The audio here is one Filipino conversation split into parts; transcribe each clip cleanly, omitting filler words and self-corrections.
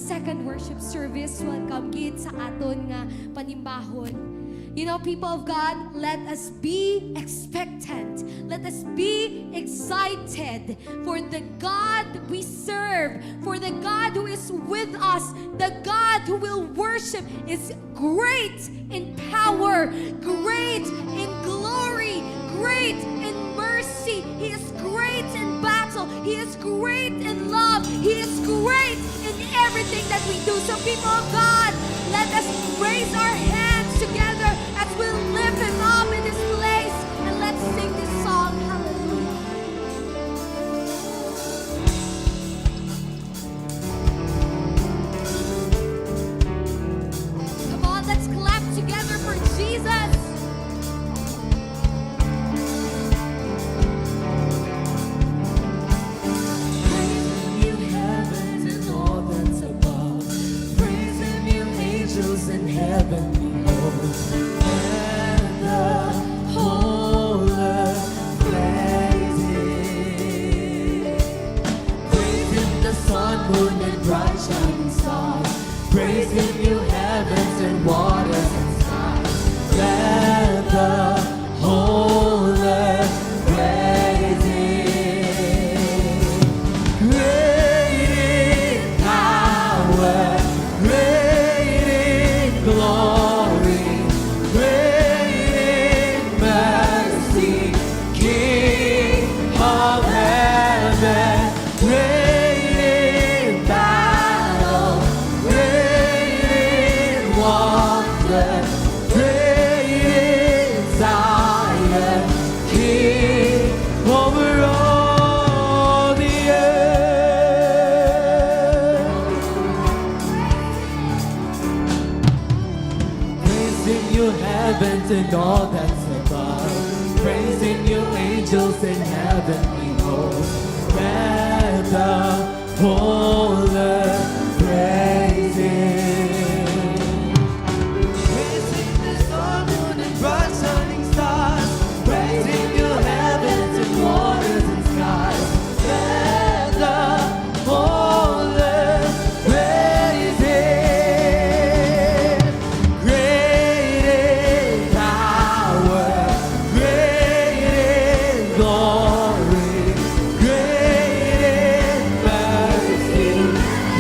second worship service. Welcome gid sa aton nga panimbahon. You know, people of God, let us be expectant. Let us be excited for the God we serve, for the God who is with us. The God who will worship is great in power, great in glory, great in mercy. He is great in battle. He is great in love. He is great in everything that we do. So people of God, let us raise our hands together as we lift Him up in this place, and let's sing this song. Hallelujah. Come on, let's clap together for Jesus. Praising you, heavens and all that's above. Praising you, angels in heaven below. And the whole earth praises. Praising the sun, moon, and bright shining stars. Praising you, heavens and waters and skies. Let the whole earth praises. Great in power, great in glory, great in mercy, King of heaven, great in battle, great in wonder, great in Zion, King over all the earth. Praising you, heavens and all that's above. Praising you, angels in heaven below. Let the whole earth praises. Praising the sun, moon, and bright shining stars. Praising you, heavens and waters and skies. Let the whole earth praises. Great in power, great in glory, great in mercy,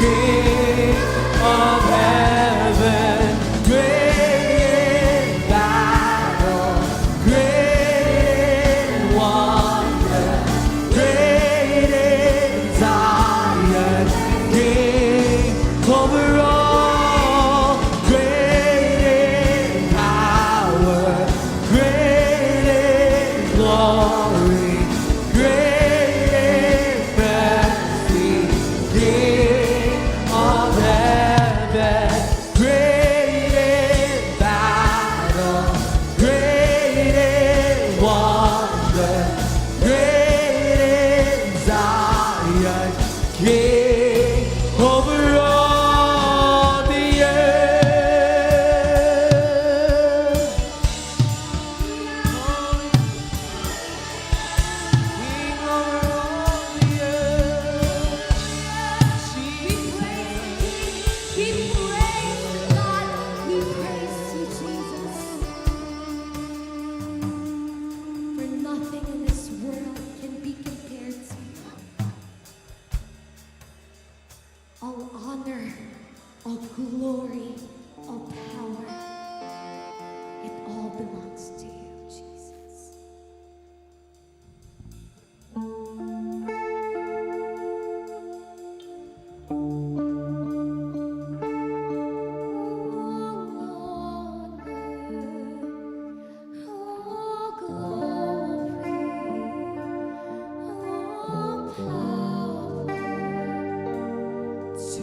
King of heaven, great in battle, great in wonder, great in Zion, King over all, great in power, great in glory, great in mercy, King of heaven, great in battle, great in wonder, great in Zion, King over all the earth. King over all the earth. We praise you, we praise you, God. We praise you, Jesus. For nothing in this world can be compared to you. All honor, all glory, all power, it all belongs to you, Jesus. To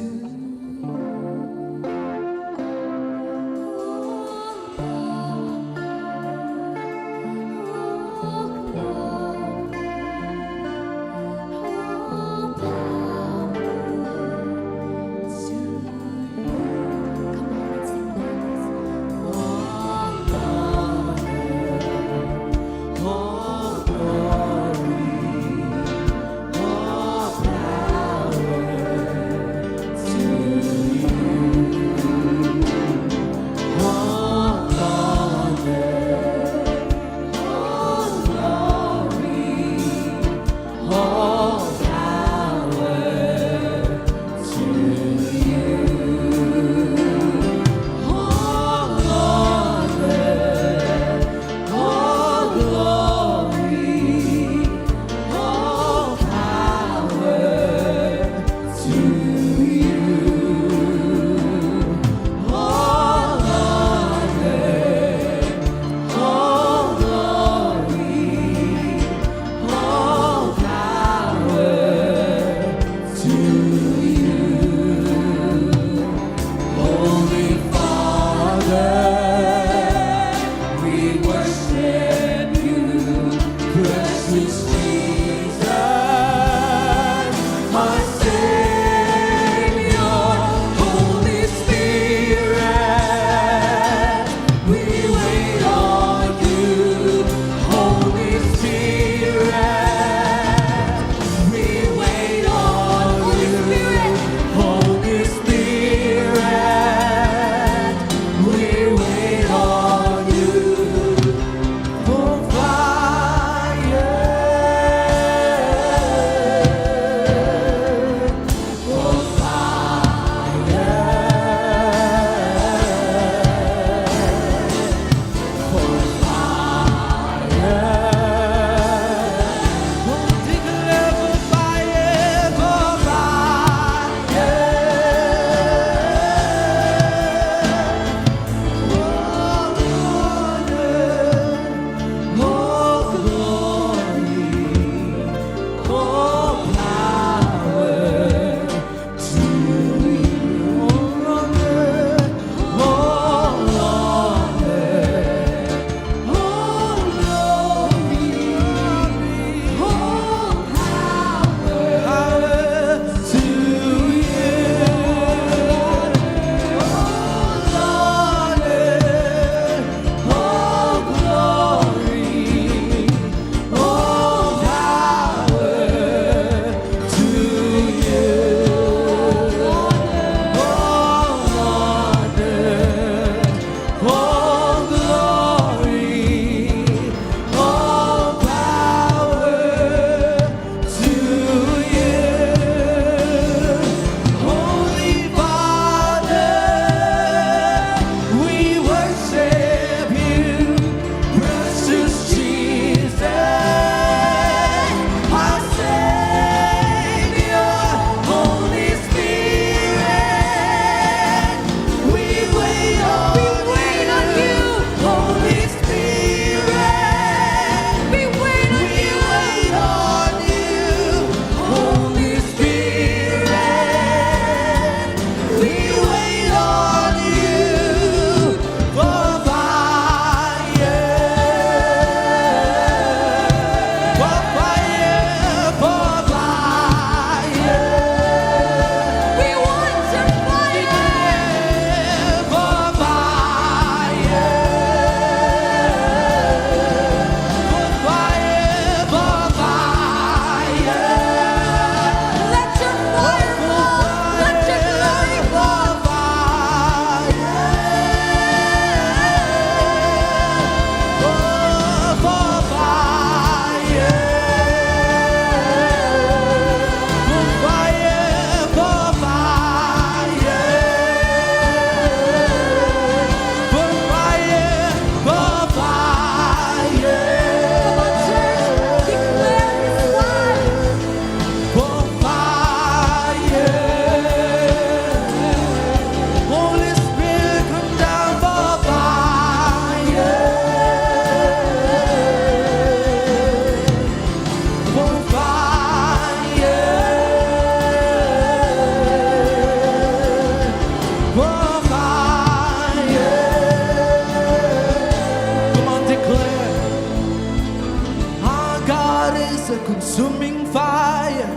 consuming fire.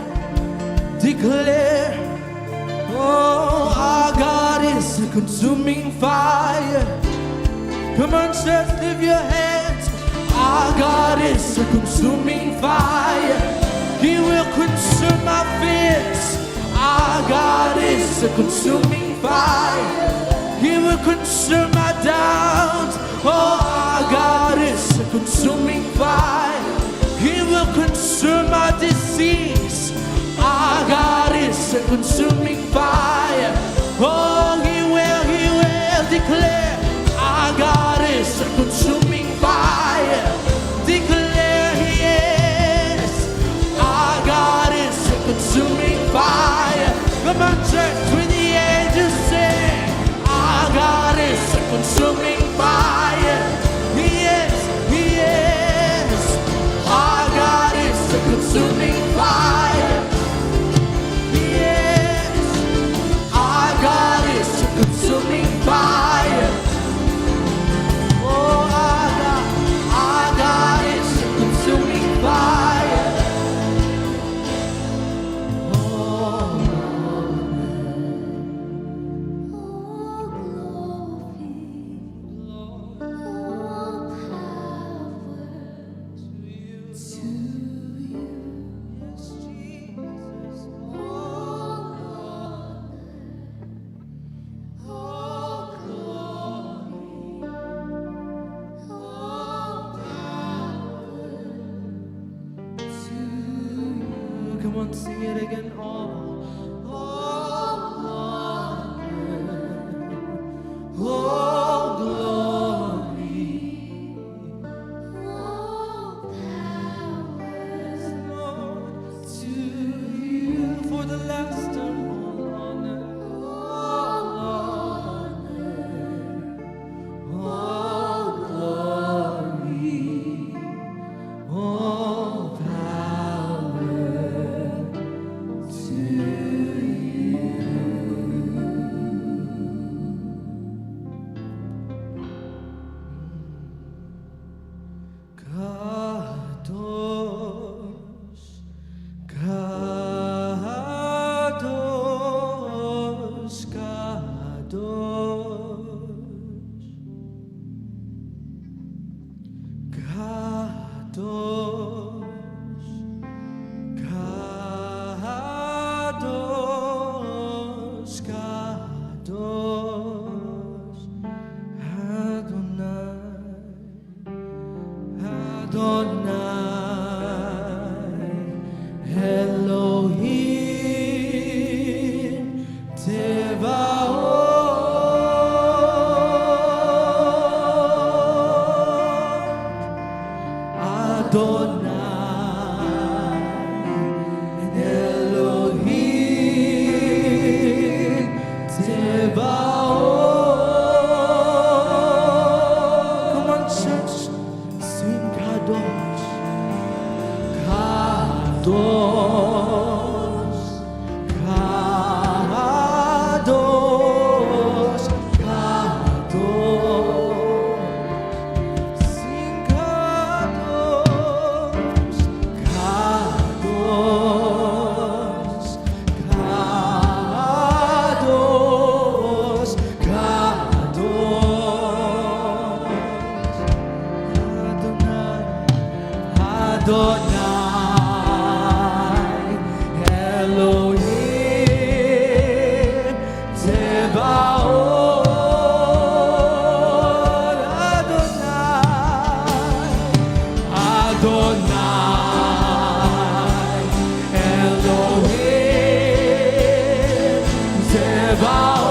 Declare, oh, our God is a consuming fire. Come on, church, lift your hands. Our God is a consuming fire. He will consume our fears. Our God is a consuming fire. He will consume our doubts. Oh, our God is a consuming fire. He will consume our disease. Our God is a consuming fire. Oh, He will declare. Our God is a consuming fire. Declare He is. Our God is a consuming fire. Come on, church, when the angels sing, our God is a consuming fire. He is. Our God is a consuming fire. He is. Our God is a consuming fire. Oh, our God is a consuming fire. Come on, sing it again. Oh, glory. Lord, to you for the last time. All glory. All power to you. Kadosh, Kadosh, Kadosh, Kadosh, Kadosh, Adonai, Elohim, Tevaot, Adonai, Elohim, Tevaot. Come on, church, sing Kadosh, Kadosh, Kadosh, Kadosh. Sing Kadosh, Kadosh, Kadosh, Kadosh. Adonai, Elohim, Tevaot. Adonai, Elohim, Tevaot.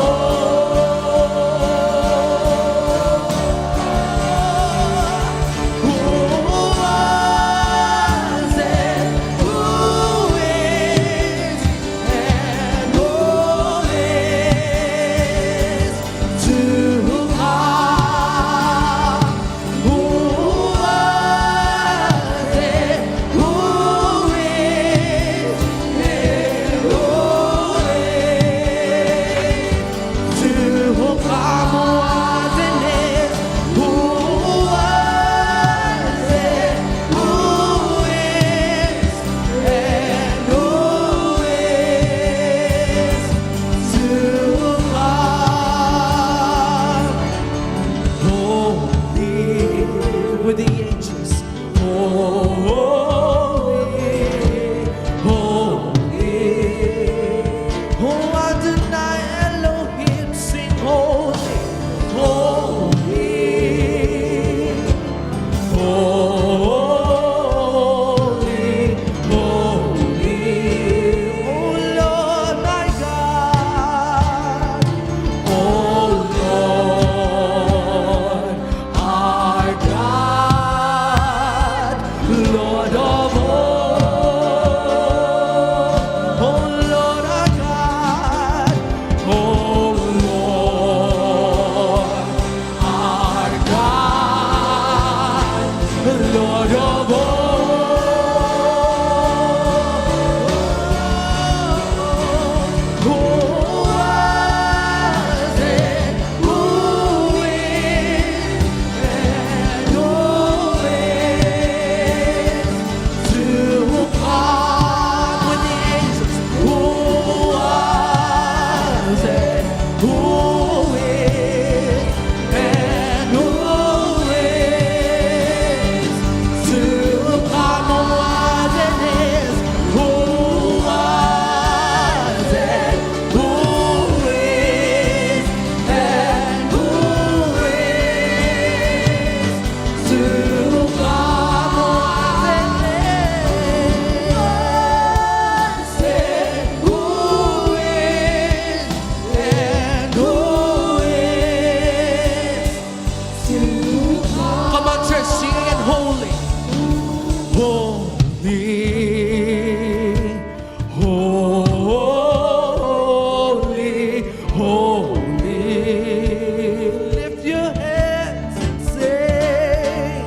Lift your hands and say,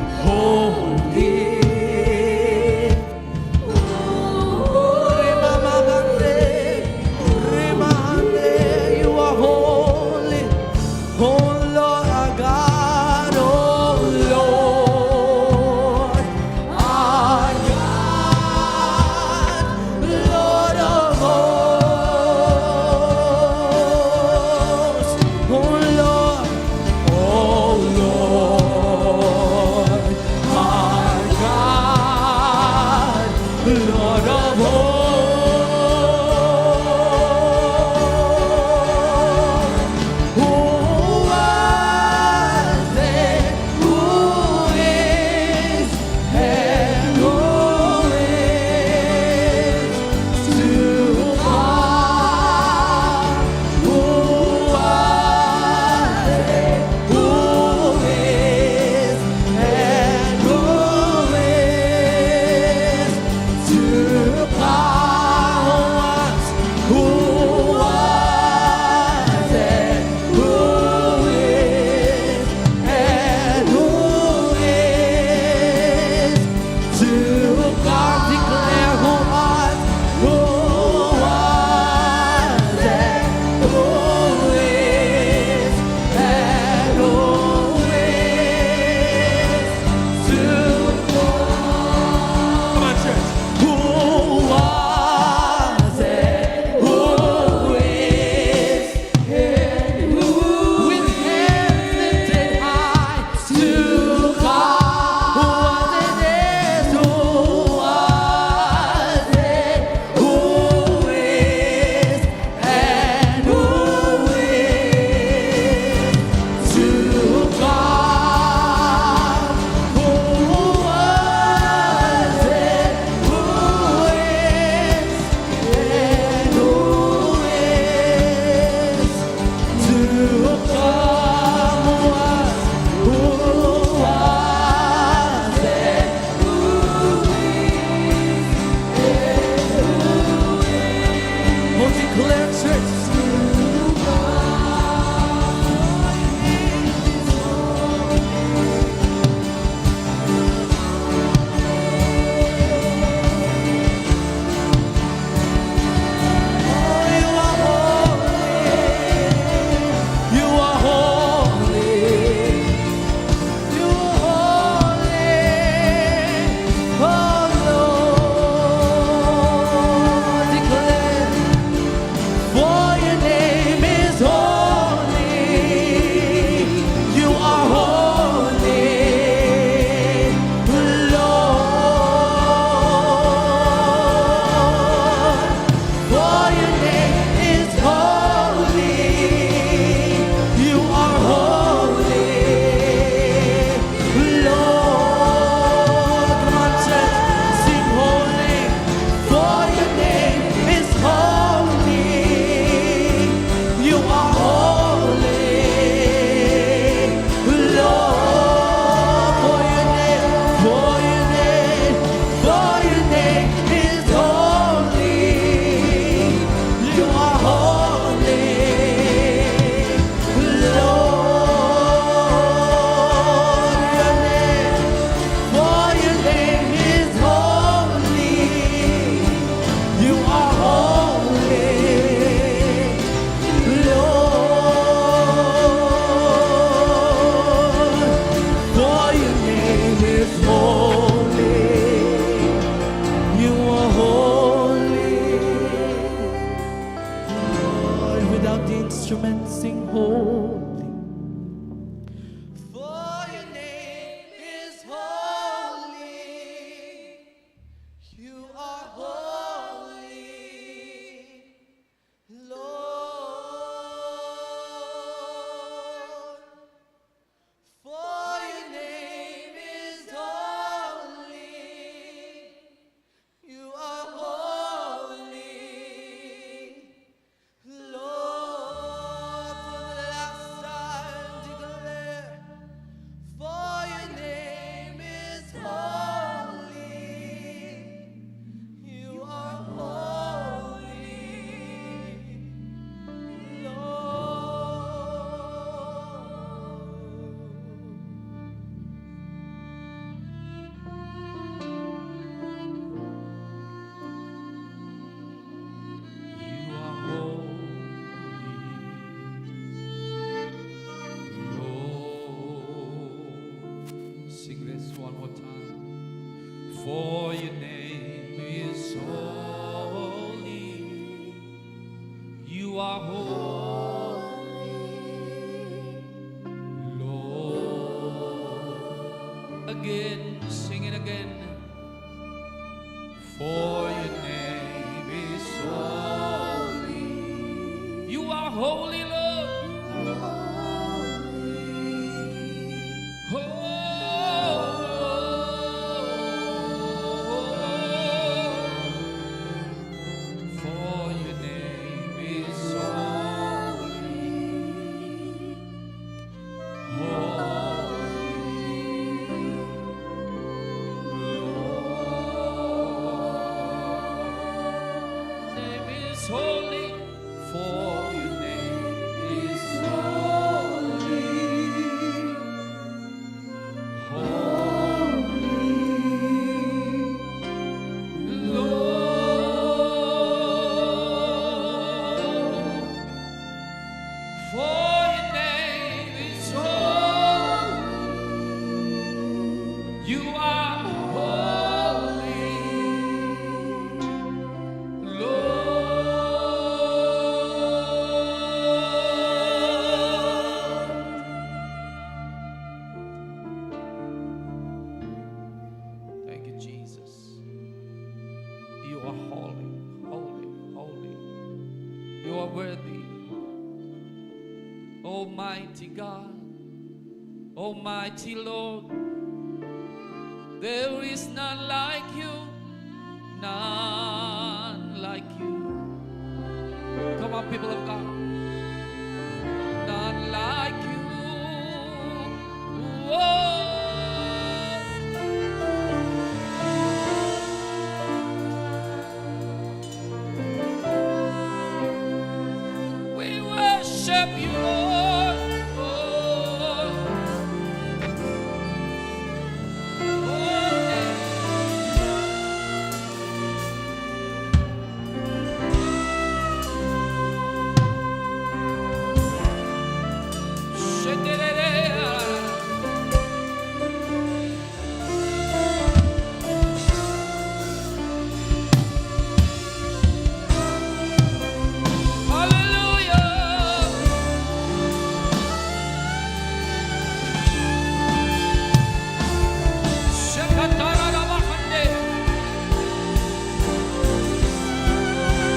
Holy. You are holy, oh Lord our God, oh Lord our God, Lord of hosts. again, sing it again. For your name is holy. You are holy, Lord. For your name is holy. Name is holy, for your name is holy. Holy Lord, for your name is holy. You are holy, Lord. Thank you, Jesus. You are holy, holy, holy. You are worthy. Almighty God, Almighty Lord, there is none like you, none like you. Come on, people of God. None like you. Whoa. We worship you, Lord.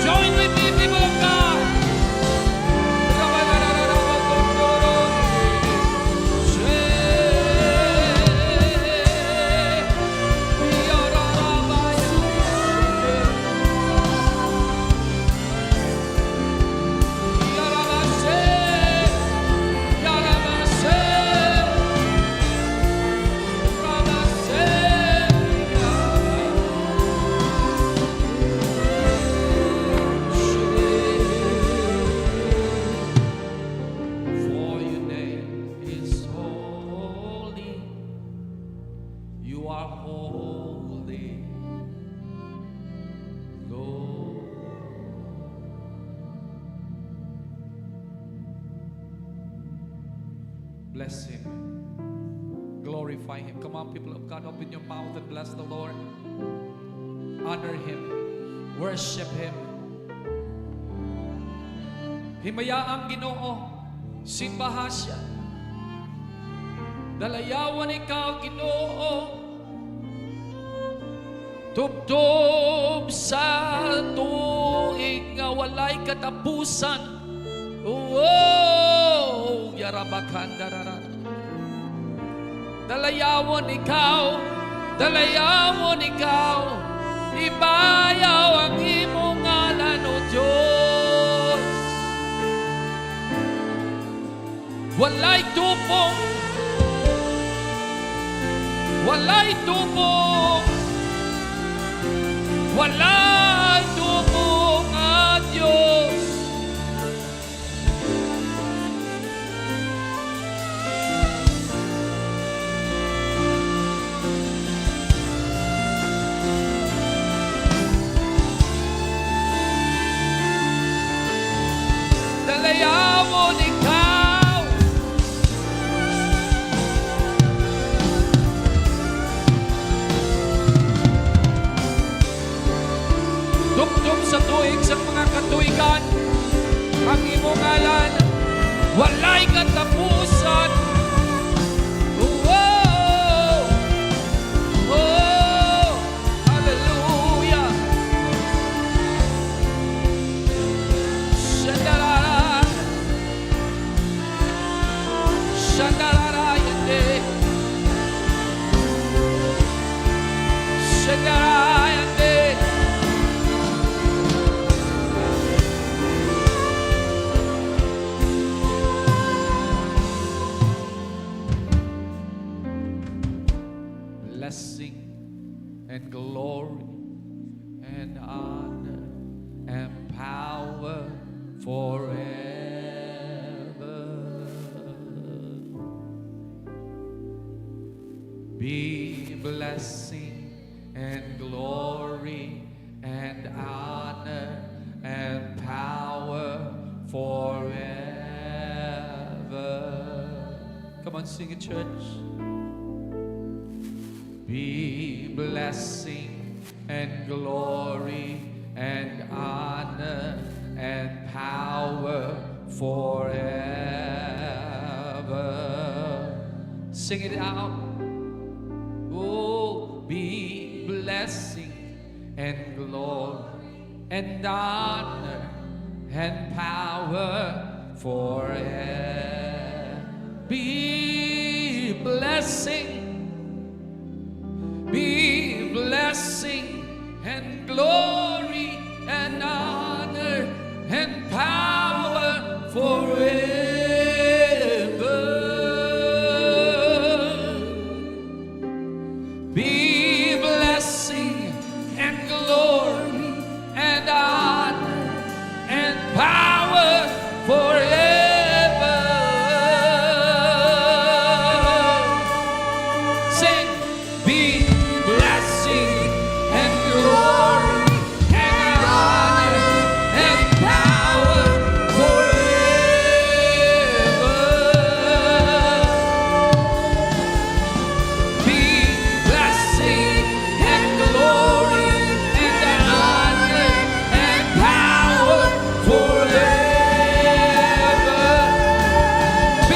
Join with me, people of God. For your name is holy. You are holy, Lord. Bless him. Glorify him. Come on, people of God, open your mouth and bless the Lord. Honor him. Worship him. Himaya ang Ginoo, simbahan siya. Dalayawan ikaw, Ginoo. Tubtob sa tuig nga walay katapusan. Oh, yarabakan dararan. Dalayawon ikaw, dalayawon ikaw. Ibayaw ang imong ngalan, O Diyos. Walay tupong, walay tupong, walay tupong ang Diyos. Dalayawon ikaw. Tugtog sa tuig sa mga katuigan, ang imong ngalan, walay katapusan. Oh, Shandarayande. Shandarayande. Blessing and glory and honor and power forever. Be blessing and glory and honor and power forever. Come on, sing it, church. Be blessing and glory and honor and power forever. Sing it out. Oh, be blessing and glory and honor and power forever. Be blessing and glory and honor and power forever. Be blessing and glory and honor and power forever. Sing, be blessing and glory and honor and power forever. Be blessing and glory and honor and power forever. Be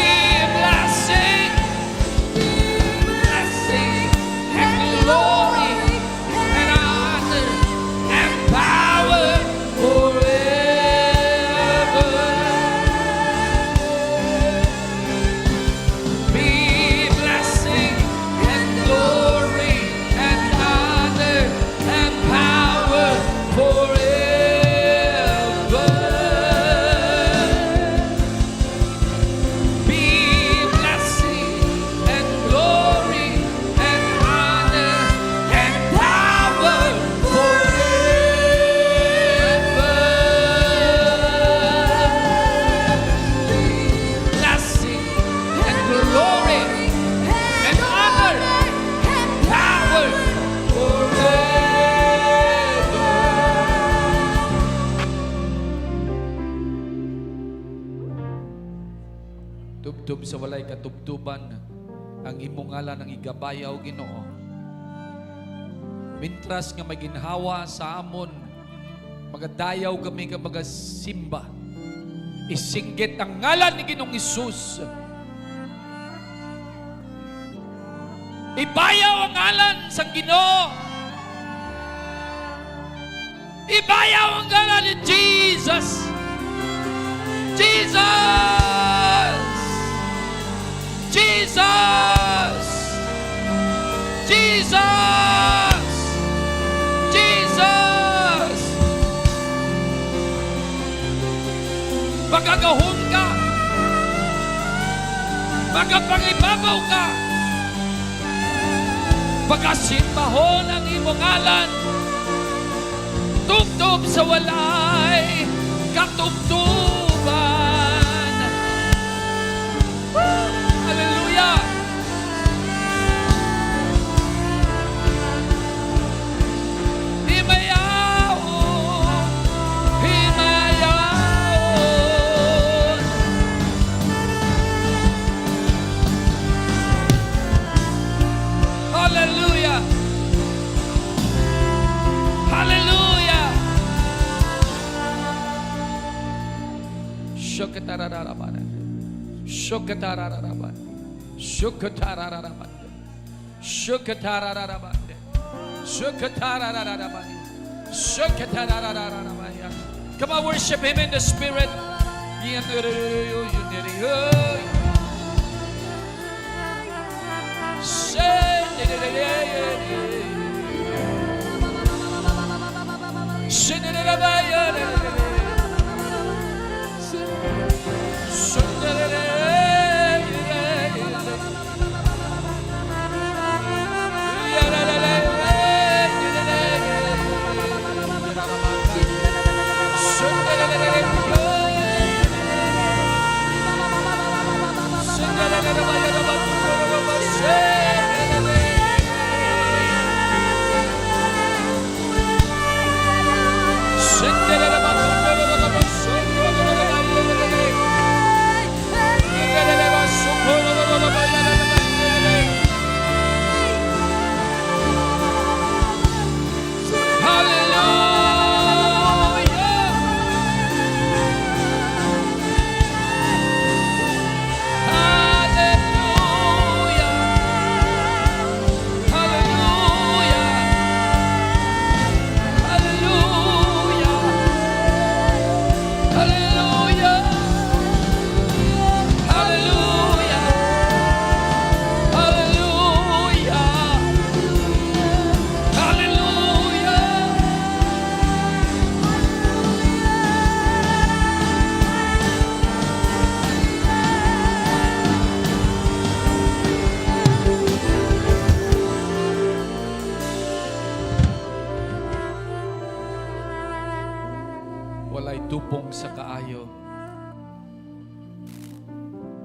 blessing and glory and honor and power forever. Be blessing and glory and honor and power forever. Be blessing and glory and honor and power forever. Blessing and glory and honor and power forever. Tubtub sa walay katubtuban ang imong ngalan ng igabayaw, Ginoo. Mintras nga may ginhawa sa amon, magadayaw kami ka magasimba. Isinggit ang ngalan ni Ginoong Hesus. Ibayaw ang ngalan sa Ginoo. Ibayaw ang ngalan ni Jesus. Jesus! Jesus! Jesus! Jesus! Magagahon ka. Magapangibabaw ka. Pagkasimbahon ang imong ngalan. Tubtub sa walay katubtuban. Hallelujah! Himayaon, himayaon. Hallelujah! Hallelujah! Shakatararaban. Shakatararaban. Shakatararaban. Shakatararaban. Shakatararaban. Shakatararaban. Come on, worship Him in the Spirit.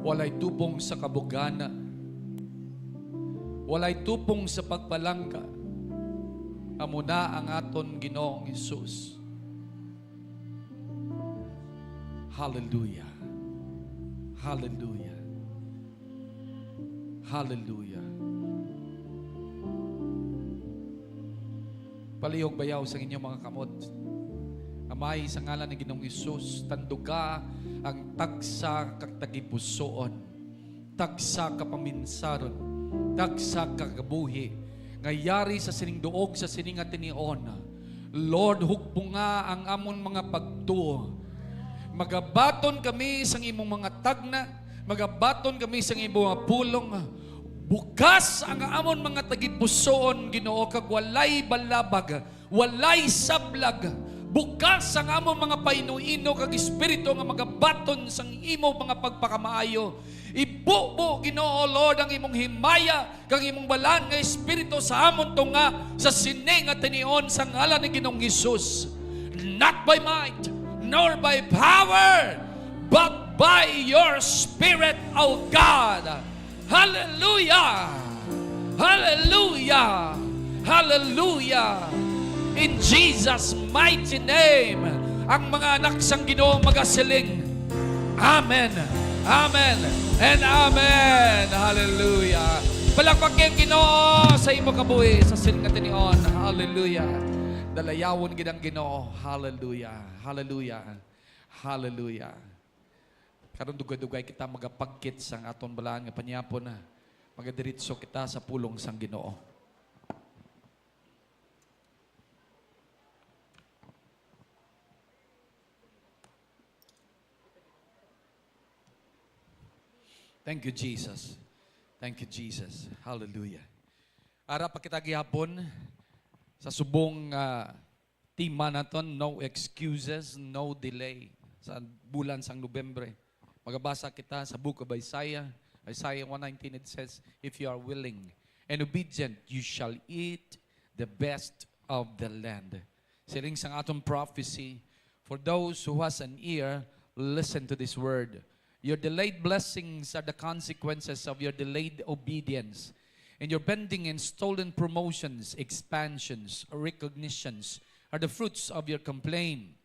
Walay tubong sa kabugana. Walay tupong sa pagbalangka. Amo na ang aton Ginoong Hesus. Hallelujah. Hallelujah. Hallelujah. Palihog bayaw sa inyong mga kamot. Amay sa ngalan ng Ginoong Hesus, tanduga ang tagsa kagtagipusoon, tagsa kapaminsaron, tagsa kagabuhi, ngayari sa sining duog sa sining atinion. Lord, hugpo nga ang amon mga pagtuo. Magabaton kami sa imong mga tagna, magabaton kami sa imong mga pulong. Bukas ang amon mga tagipusoon, Ginoo, kag walay balabag, walay sablag. Bukas ang amon mga painuino kag espiritu nga magabaton sang imo mga pagpakamaayo. Ibubo, Ginoo Lord, ang imong himaya kag imong balan nga espiritu sa amon tunga sa sining nga tinion sa ngalan ni Ginoong Hesus. Not by might, nor by power, but by your Spirit, O God. Hallelujah! Hallelujah! Hallelujah! In Jesus' mighty name, ang mga anak sang Ginoo magasiling, Amen, Amen, and Amen. Hallelujah! Palakpakin Ginoo sa imo kabuhi sa sining nga tinion. Hallelujah! Dalayawon gid ang Ginoo. Hallelujah. Hallelujah. Hallelujah. Karon dugay-dugay kita magapagkit sang aton balaan nga panyapon na. Magadiritso kita sa pulong sang Ginoo. Thank you, Jesus. Thank you, Jesus. Hallelujah. Ara pa kita gihapon sa subong tema naton, no excuses, no delay. Sa bulan sang Nobyembre. Magabasa kita sa book of Isaiah. Isaiah 1:19, it says, if you are willing and obedient, you shall eat the best of the land. Siling sang atong prophecy, for those who has an ear, listen to this word. Your delayed blessings are the consequences of your delayed obedience. And your bending and stolen promotions, expansions, or recognitions are the fruits of your complaint.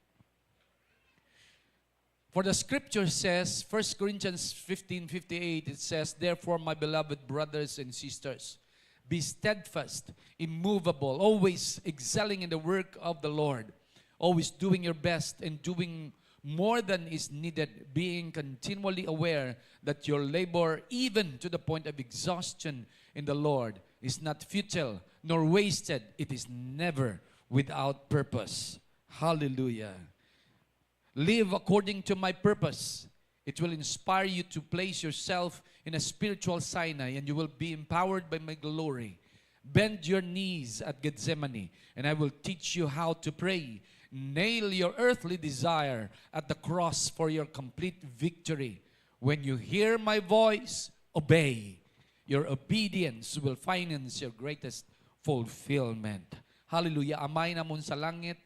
For the scripture says, 1 Corinthians 15:58, it says, therefore, my beloved brothers and sisters, be steadfast, immovable, always excelling in the work of the Lord, always doing your best and doing more than is needed, being continually aware that your labor, even to the point of exhaustion in the Lord, is not futile nor wasted. It is never without purpose. Hallelujah. Live according to my purpose. It will inspire you to place yourself in a spiritual Sinai, and you will be empowered by my glory. Bend your knees at Gethsemane, and I will teach you how to pray. Nail your earthly desire at the cross for your complete victory. When you hear my voice, obey. Your obedience will finance your greatest fulfillment. Hallelujah. Amay namon sa langit,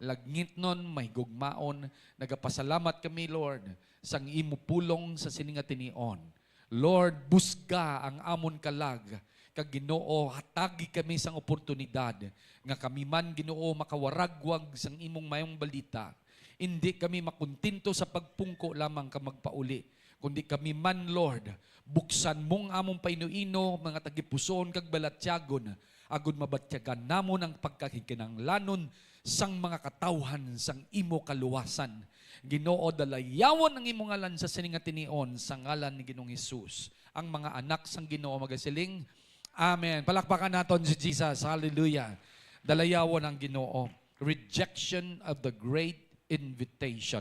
lagngit nun, may gugmaon. Nagapasalamat kami, Lord, sang imo pulong sa sininga tinion. Lord, busga ang amon kalag. Kag Ginoo, hatagi kami sang oportunidad nga kami man, Ginoo, makawaragwag sang imong mayong balita. Hindi kami makuntinto sa pagpungko lamang ka magpauli, kundi kami man, Lord, buksan mong among painuino, mga tagipuson kag balatyagon, agud mabatyagan namon ang pagkakikinanglanon sang mga katawhan sang imo kaluwasan. Ginoo, dalayawon ang imong ngalan sa sininga tinion sa ngalan ni Ginoong Hesus. Ang mga anak sang Ginoo magasiling, Amen. Palakpakan naton si Jesus. Hallelujah. Dalayawon ang Ginoo. Rejection of the great invitation.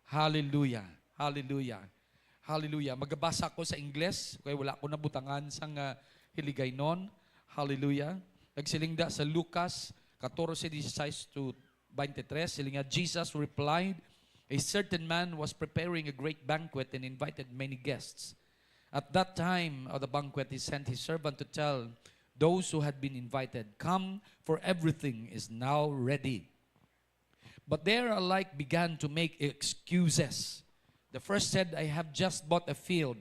Hallelujah. Hallelujah. Hallelujah. Magabasa ko sa Ingles, kaya wala ko nabutangan sang hiligay non. Hallelujah. Nagsilingda sa Lucas 14:16 to 23. Silinga, Jesus replied, a certain man was preparing a great banquet and invited many guests. At that time of the banquet, he sent his servant to tell those who had been invited, come, for everything is now ready. But they alike began to make excuses. The first said, I have just bought a field,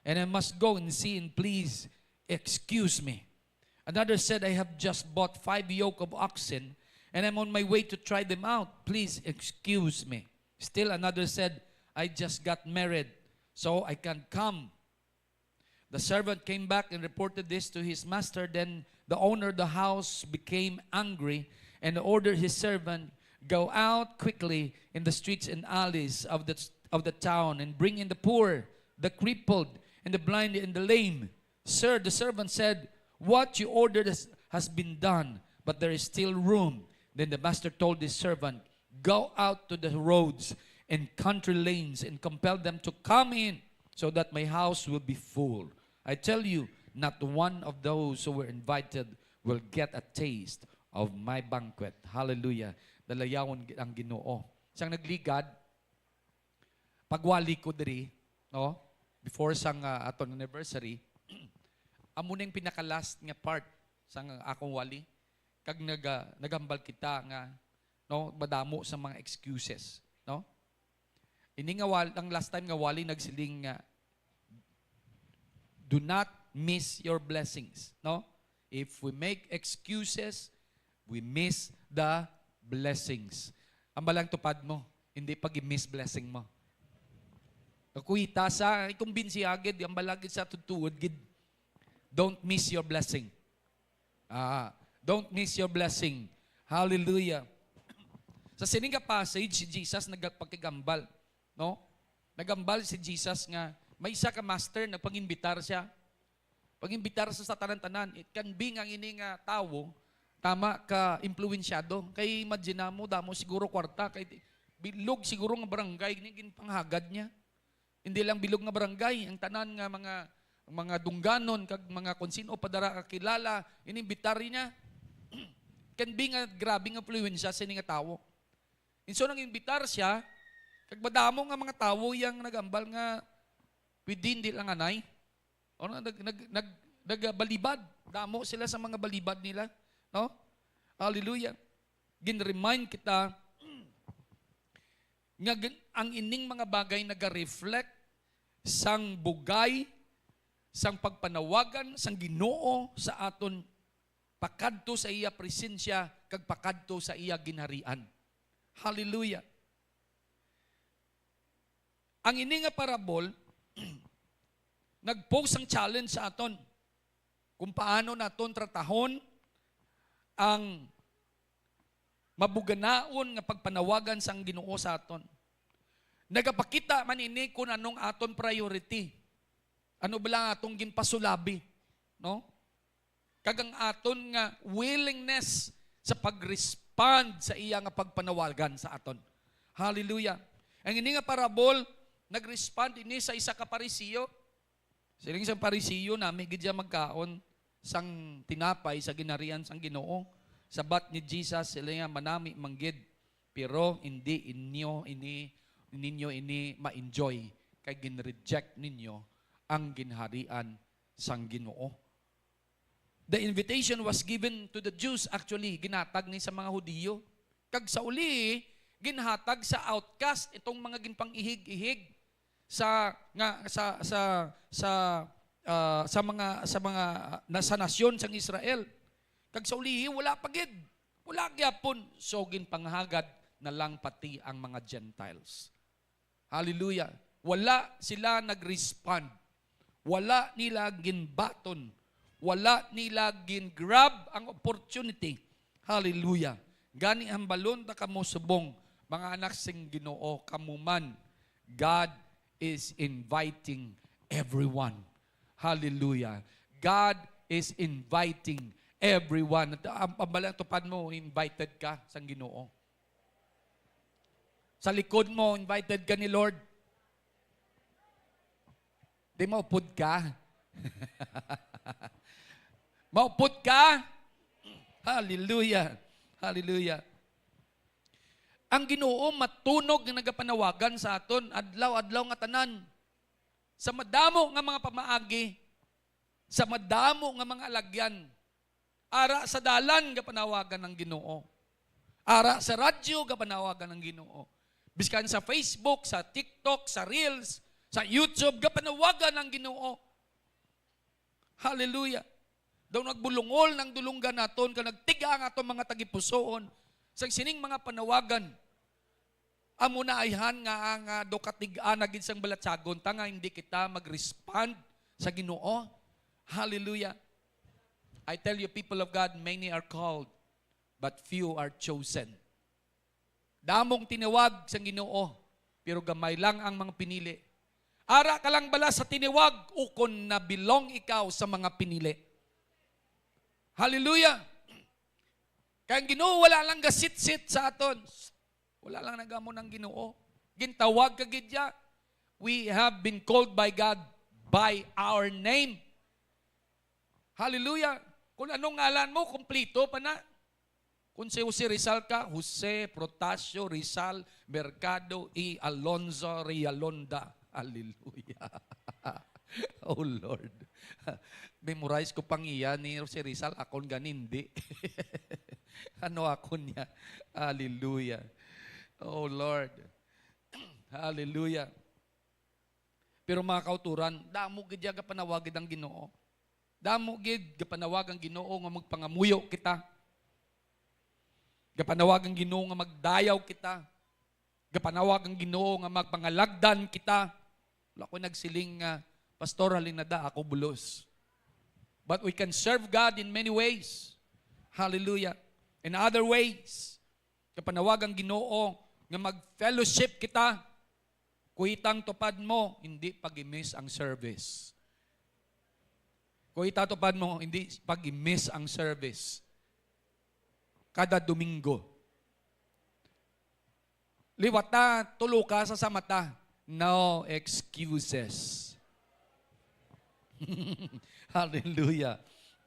and I must go and see, and please excuse me. Another said, I have just bought 5 yoke of oxen, and I'm on my way to try them out. Please excuse me. Still another said, I just got married, so I can't come. The servant came back and reported this to his master. Then the owner of the house became angry and ordered his servant, go out quickly in the streets and alleys of the town and bring in the poor, the crippled, and the blind and the lame. Sir, the servant said, what you ordered has been done, but there is still room. Then the master told his servant, go out to the roads and country lanes and compel them to come in, so that my house will be full. I tell you, not one of those who were invited will get a taste of my banquet. Hallelujah. Dalayawon ang Ginoo. Siyang nagligad, pagwali ko diri, no? Before sang aton anniversary, amo ning pinaka-last nga part sang akong wali. Kag nagambal kita nga, no, madamo sa mga excuses, no? Ini nga ang last time nga wali nagsiling nga, do not miss your blessings, no? If we make excuses, we miss the blessings. Ang balang tupad mo, hindi pag i-miss blessing mo. Kuita sa, ikumbinsi agad, ang balagid sa tutuod, gid. Don't miss your blessing. Don't miss your blessing. Hallelujah. Sa sining nga passage, si Jesus nagpakigambal, no? Nagambal si Jesus nga, may isa ka master na pag-imbitar siya. Pag-imbitar sa tanan-tanan, it can be nga ini nga tawo, tama ka impluensyado. Kay imagine mo, damo siguro kwarta, kay bilog siguro nga barangay, gin panghagad niya. Hindi lang bilog nga barangay, ang tanan nga mga dungganon, kag mga konsino padara kakilala, inimbitar niya. Can be nga grabe nga influensya sa ini nga tawo. Inso nang imbitar siya, kag madamo nga mga tawo yang nagambal nga within di lang anay. O nagbalibad. Damo sila sa mga balibad nila. No? Hallelujah. Gin-remind kita nga ang ining mga bagay naga-reflect sang bugay, sang pagpanawagan, sang Ginoo sa aton pakadto sa iya presensya kag pakadto sa iya ginharian. Hallelujah. Ang ini nga parabol nag-pose ang challenge sa aton kung paano naton tratahon ang mabuganaon nga pagpanawagan sang Ginoo sa aton. Nagapakita man ini kung anong aton priority. Ano ba lang atong ginpasulabi, no? Kagang aton nga willingness sa pag-respond sa iya nga pagpanawagan sa aton. Hallelujah. Ang ini nga parabol nag-respond ini sa isa ka Parisiyo. Siling isang Parisiyo nami gidya magkaon sang tinapay sa ginarian sang Ginoo. Sabat ni Jesus sila nga manami manggid, pero hindi ninyo ini ma-enjoy kay gin-reject ninyo ang ginharian sang Ginoo. The invitation was given to the Jews, actually ginatag ni sa mga Hudiyo. Kag sa uli ginhatag sa outcast itong mga ginpang-ihig-ihig sa nasyon sang Israel. Kag sa ulihi wala pagid. Wala gyapon so ginpanghagad na lang pati ang mga Gentiles. Hallelujah. Wala sila nag-respond. Wala nila ginbaton. Wala nila gin-grab ang opportunity. Hallelujah. Gani ang balon ta kamo subong mga anak sing Ginoo kamuman. God is inviting everyone. Hallelujah. God is inviting everyone. Ang balang tupad mo, invited ka sa Ginoo. Sa likod mo, invited ka ni Lord. Di maupod ka. Maupod ka. Hallelujah. Hallelujah. Ang Ginoo matunog nga nagapanawagan sa aton adlaw-adlaw nga tanan. Sa madamo nga mga pamaagi, sa madamo nga mga alagyan, ara sa dalan nga panawagan ng Ginoo. Ara sa radyo nga panawagan ng Ginoo. Biskan sa Facebook, sa TikTok, sa Reels, Sa YouTube, kapanawagan ng Ginoo. Hallelujah. Daw nagbulungol ng dulunggan naton, ka nagtiga ang atong mga tagipusoon, sa sining mga panawagan, amo na ayhan nga ang do katigaan na gid sang balatsagon, tanga hindi kita mag-respond sa Ginoo. Hallelujah. I tell you, people of God, many are called, but few are chosen. Damong tinawag sa Ginoo, pero gamay lang ang mga pinili. Ara ka lang bala sa tiniwag, ukon na belong ikaw sa mga pinili. Hallelujah! Kaya ang Ginoo wala lang gasit-sit sa aton. Wala lang nagamo ng Ginoo. Gintawag ka gidya. We have been called by God by our name. Hallelujah! Kung anong ngalan mo, kumplito pa na. Kung si Jose Rizal ka, Jose Protasio Rizal Mercado E. Alonzo Rialonda. Hallelujah. Oh Lord. Memorize ko pang iya ni Jose Rizal, akon ganindi. Ano akon niya? Hallelujah. Oh Lord. Hallelujah. Pero mga kauturan, damo gid ka panawagid ang Ginoo. Damo gid gapanawag ang Ginoo nga magpangamuyo kita. Gapanawag ang Ginoo nga magdayaw kita. Gapanawag ang Ginoo nga magpangalagdan kita. Wala ko nagsiling Pastor Halinada, ako bulos. But we can serve God in many ways. Hallelujah. In other ways, kapanawag ang Ginoo nga mag-fellowship kita. Kuitang tupad mo, hindi pag-miss ang service. Kuita tupad mo, hindi pag-miss ang service. Kada Domingo. Liwata, tulo ka sa samata. No excuses. Hallelujah.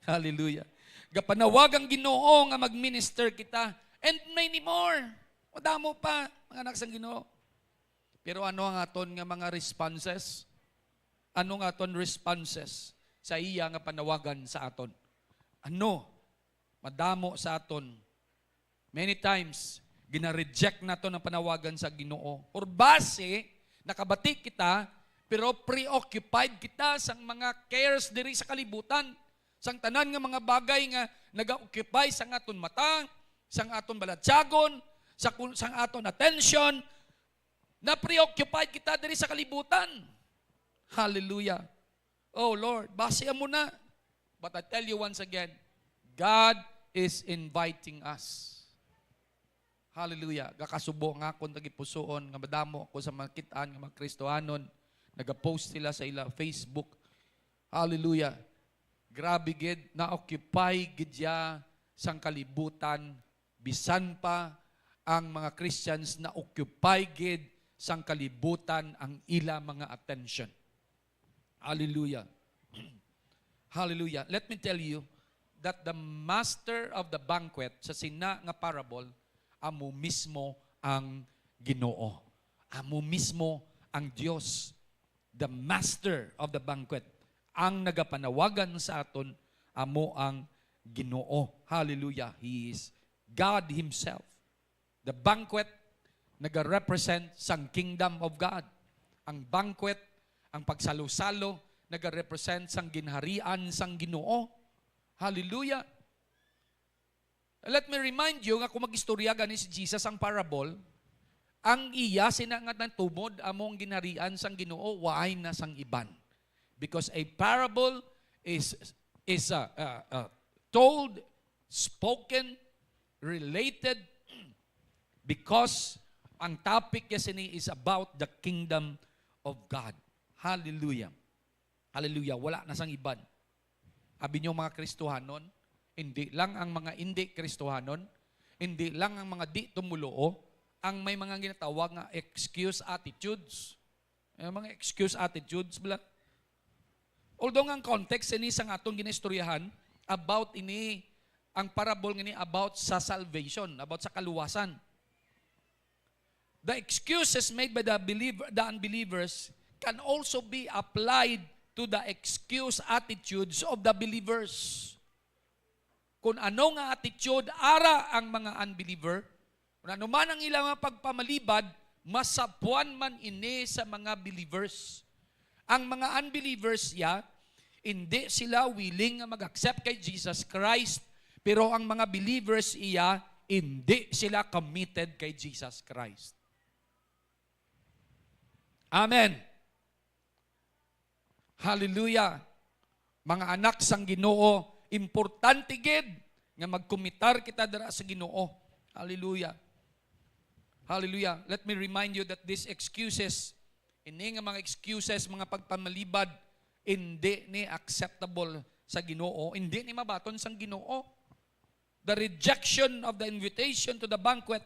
Hallelujah. Gapanawag ang Ginoo nga mag-minister kita. And many more. Madamo pa, mga anak sang Ginoo. Pero ano ang aton nga mga responses? Ano nga aton responses sa iya nga panawagan sa aton? Ano? Madamo sa aton. Many times, gina-reject nato ang panawagan sa Ginoo. Or base, nakabati kita, pero preoccupied kita sa mga cares diri sa kalibutan. Sang tanan nga mga bagay nga nag-occupy sa aton mata, sa aton balatsagon, sa aton attention, na preoccupied kita diri sa kalibutan. Hallelujah. Oh Lord, basihan mo na. But I tell you once again, God is inviting us. Hallelujah. Gakasubo nga akong tagipusoon, nga madamo ako sa mga kitaan, nga mga Kristohanon, nag-post sila sa ila Facebook. Hallelujah. Grabe gid, na-occupy gid ya sang kalibutan, bisan pa ang mga Christians na occupy gid sang kalibutan ang ila mga attention. Hallelujah. Hallelujah. Let me tell you that the master of the banquet sa sina nga parable, amo mismo ang Ginoo. Amo mismo ang Dios. The master of the banquet. Ang nagapanawagan sa aton, amo ang Ginoo. Hallelujah. He is God Himself. The banquet nag-represent sang kingdom of God. Ang banquet, ang pagsalo-salo, nag-represent sang ginharian sang Ginoo. Hallelujah. Let me remind you, nga kung mag-istorya gani si Jesus ang parable, ang iya sinangat ng tumod among ginharian sang Ginoo, waay na sang iban. Because a parable is told, spoken, related, because ang topic kasi ni is about the kingdom of God. Hallelujah. Hallelujah. Wala na sang iban. Abi niyo mga Kristohanon, hindi lang ang mga hindi Kristohanon, hindi lang ang mga di tumuloo, ang may mga ginatawag nga excuse attitudes. Mga excuse attitudes, bala. Although ang context ini sa atong ginistoryahan about ini, ang parable ini about sa salvation, about sa kaluwasan. The excuses made by the unbelievers can also be applied to the excuse attitudes of the believers. Kung ano nga attitude ara ang mga unbeliever, kung ano man ang ilang pagpamalibad, masapuan man ini sa mga believers. Ang mga unbelievers, hindi sila willing nga mag-accept kay Jesus Christ. Pero ang mga believers, hindi sila committed kay Jesus Christ. Amen. Hallelujah. Mga anak sang Ginoo, importante gid nga magkumitar kita dira sa Ginoo. Hallelujah. Hallelujah. Let me remind you that these excuses, ini nga mga excuses, mga pagpamalibad, hindi ni acceptable sa Ginoo, hindi ni mabaton sang Ginoo. The rejection of the invitation to the banquet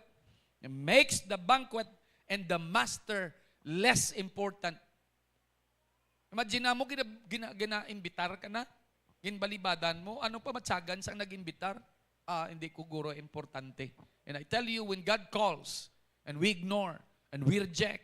makes the banquet and the master less important. Imagine mo, gina-imbitar ka na, ginbalibadan mo, ano pa matsagan sang nag-imbitar? Hindi ko guro importante. And I tell you, when God calls, and we ignore, and we reject,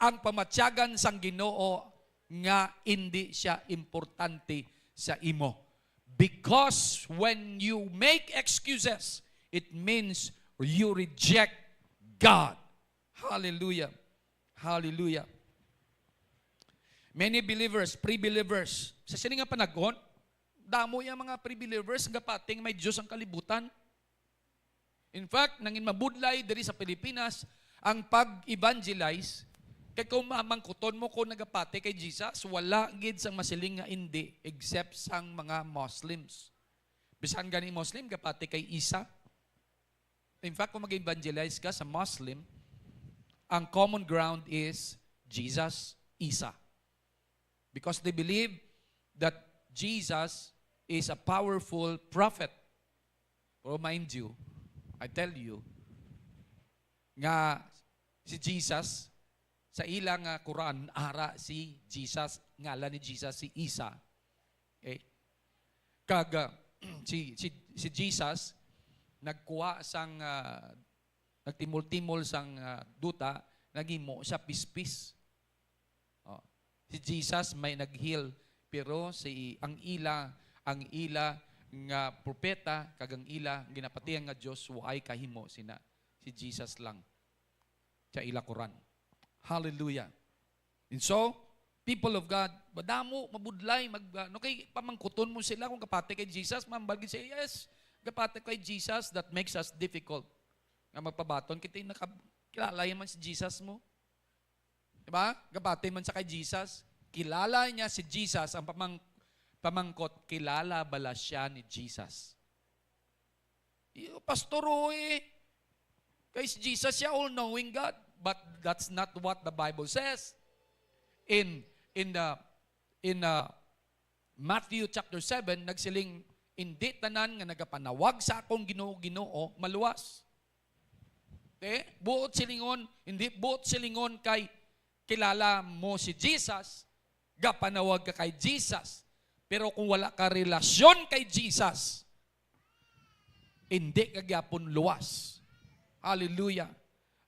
ang pamatyagan sang Ginoo nga hindi siya importante sa imo. Because when you make excuses, it means you reject God. Hallelujah. Hallelujah. Many believers, pre-believers, sa sini nga panagon, damo yung mga pre-believers nga pating may Diyos ang kalibutan. In fact, nangin mabudlay diri sa Pilipinas, ang pag-evangelize, kay kung mamangkuton mo kung nagapate kay Jesus, wala gid sang masiling nga hindi, except sang mga Muslims. Bisan gani Muslim, kapate kay Isa. In fact, kung mag-evangelize ka sa Muslim, ang common ground is Jesus, Isa. Because they believe that Jesus is a powerful prophet. Pero mind you, I tell you, nga si Jesus, sa ilang Quran, ara si Jesus, ngalan ni Jesus, si Isa. Okay? Kaga, si Jesus, nagkuha sang, nagtimol-timol sang duta, nagimo sa pispis. Si Jesus may nag-heal, pero ang ila nga propeta, kagang ila, ginapatihan nga Diyos, waay kahimo sina. Si Jesus lang. Sa ila Quran. Hallelujah. And so, people of God, madamo, mabudlay, kay pamangkuton mo sila kung kapate kay Jesus, mambagi say, yes, kapate kay Jesus, that makes us difficult. Nga magpabaton, kita yung kilala man si Jesus mo. Diba? Kapate man sa kay Jesus, kilala niya si Jesus, ang pamangkot, kilala bala siya ni Jesus. Pastor, kay si Jesus siya all-knowing God. But that's not what the Bible says. In Matthew chapter 7, nagsiling, hindi tanan nga nagapanawag sa akong Ginoo, maluwas. Okay? Hindi buot silingon kay kilala mo si Jesus, gapanawag ka kay Jesus. Pero kung wala ka relasyon kay Jesus, hindi ka gyapon luwas. Hallelujah.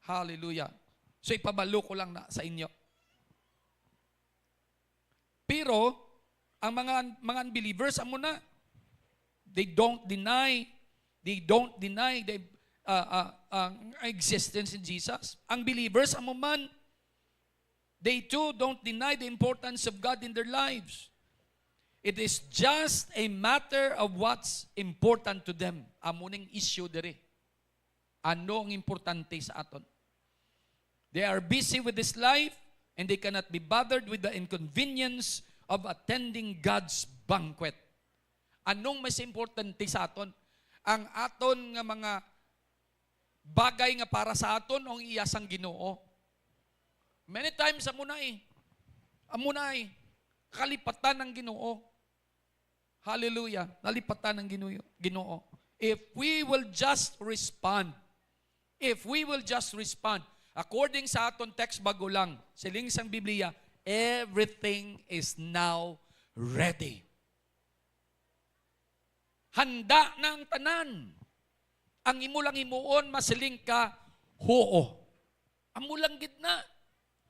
Hallelujah. So ipabalo ko lang na sa inyo. Pero, ang mga unbelievers, amo na, they don't deny the existence in Jesus. Ang believers, amo man, they too don't deny the importance of God in their lives. It is just a matter of what's important to them. Amo ning issue diri. Ano ang importante sa aton? They are busy with this life and they cannot be bothered with the inconvenience of attending God's banquet. Anong mas importante sa aton? Ang aton nga mga bagay nga para sa aton o ang iyasang Ginoo. Many times amunay kalipatan ng Ginoo. Hallelujah. Nalipatan ng Ginoo. If we will just respond, according sa aton text bago lang, siling sang Biblia, everything is now ready. Handa na ang tanan. Ang imo lang himuon, masiling ka, hoo. Amo lang gitna.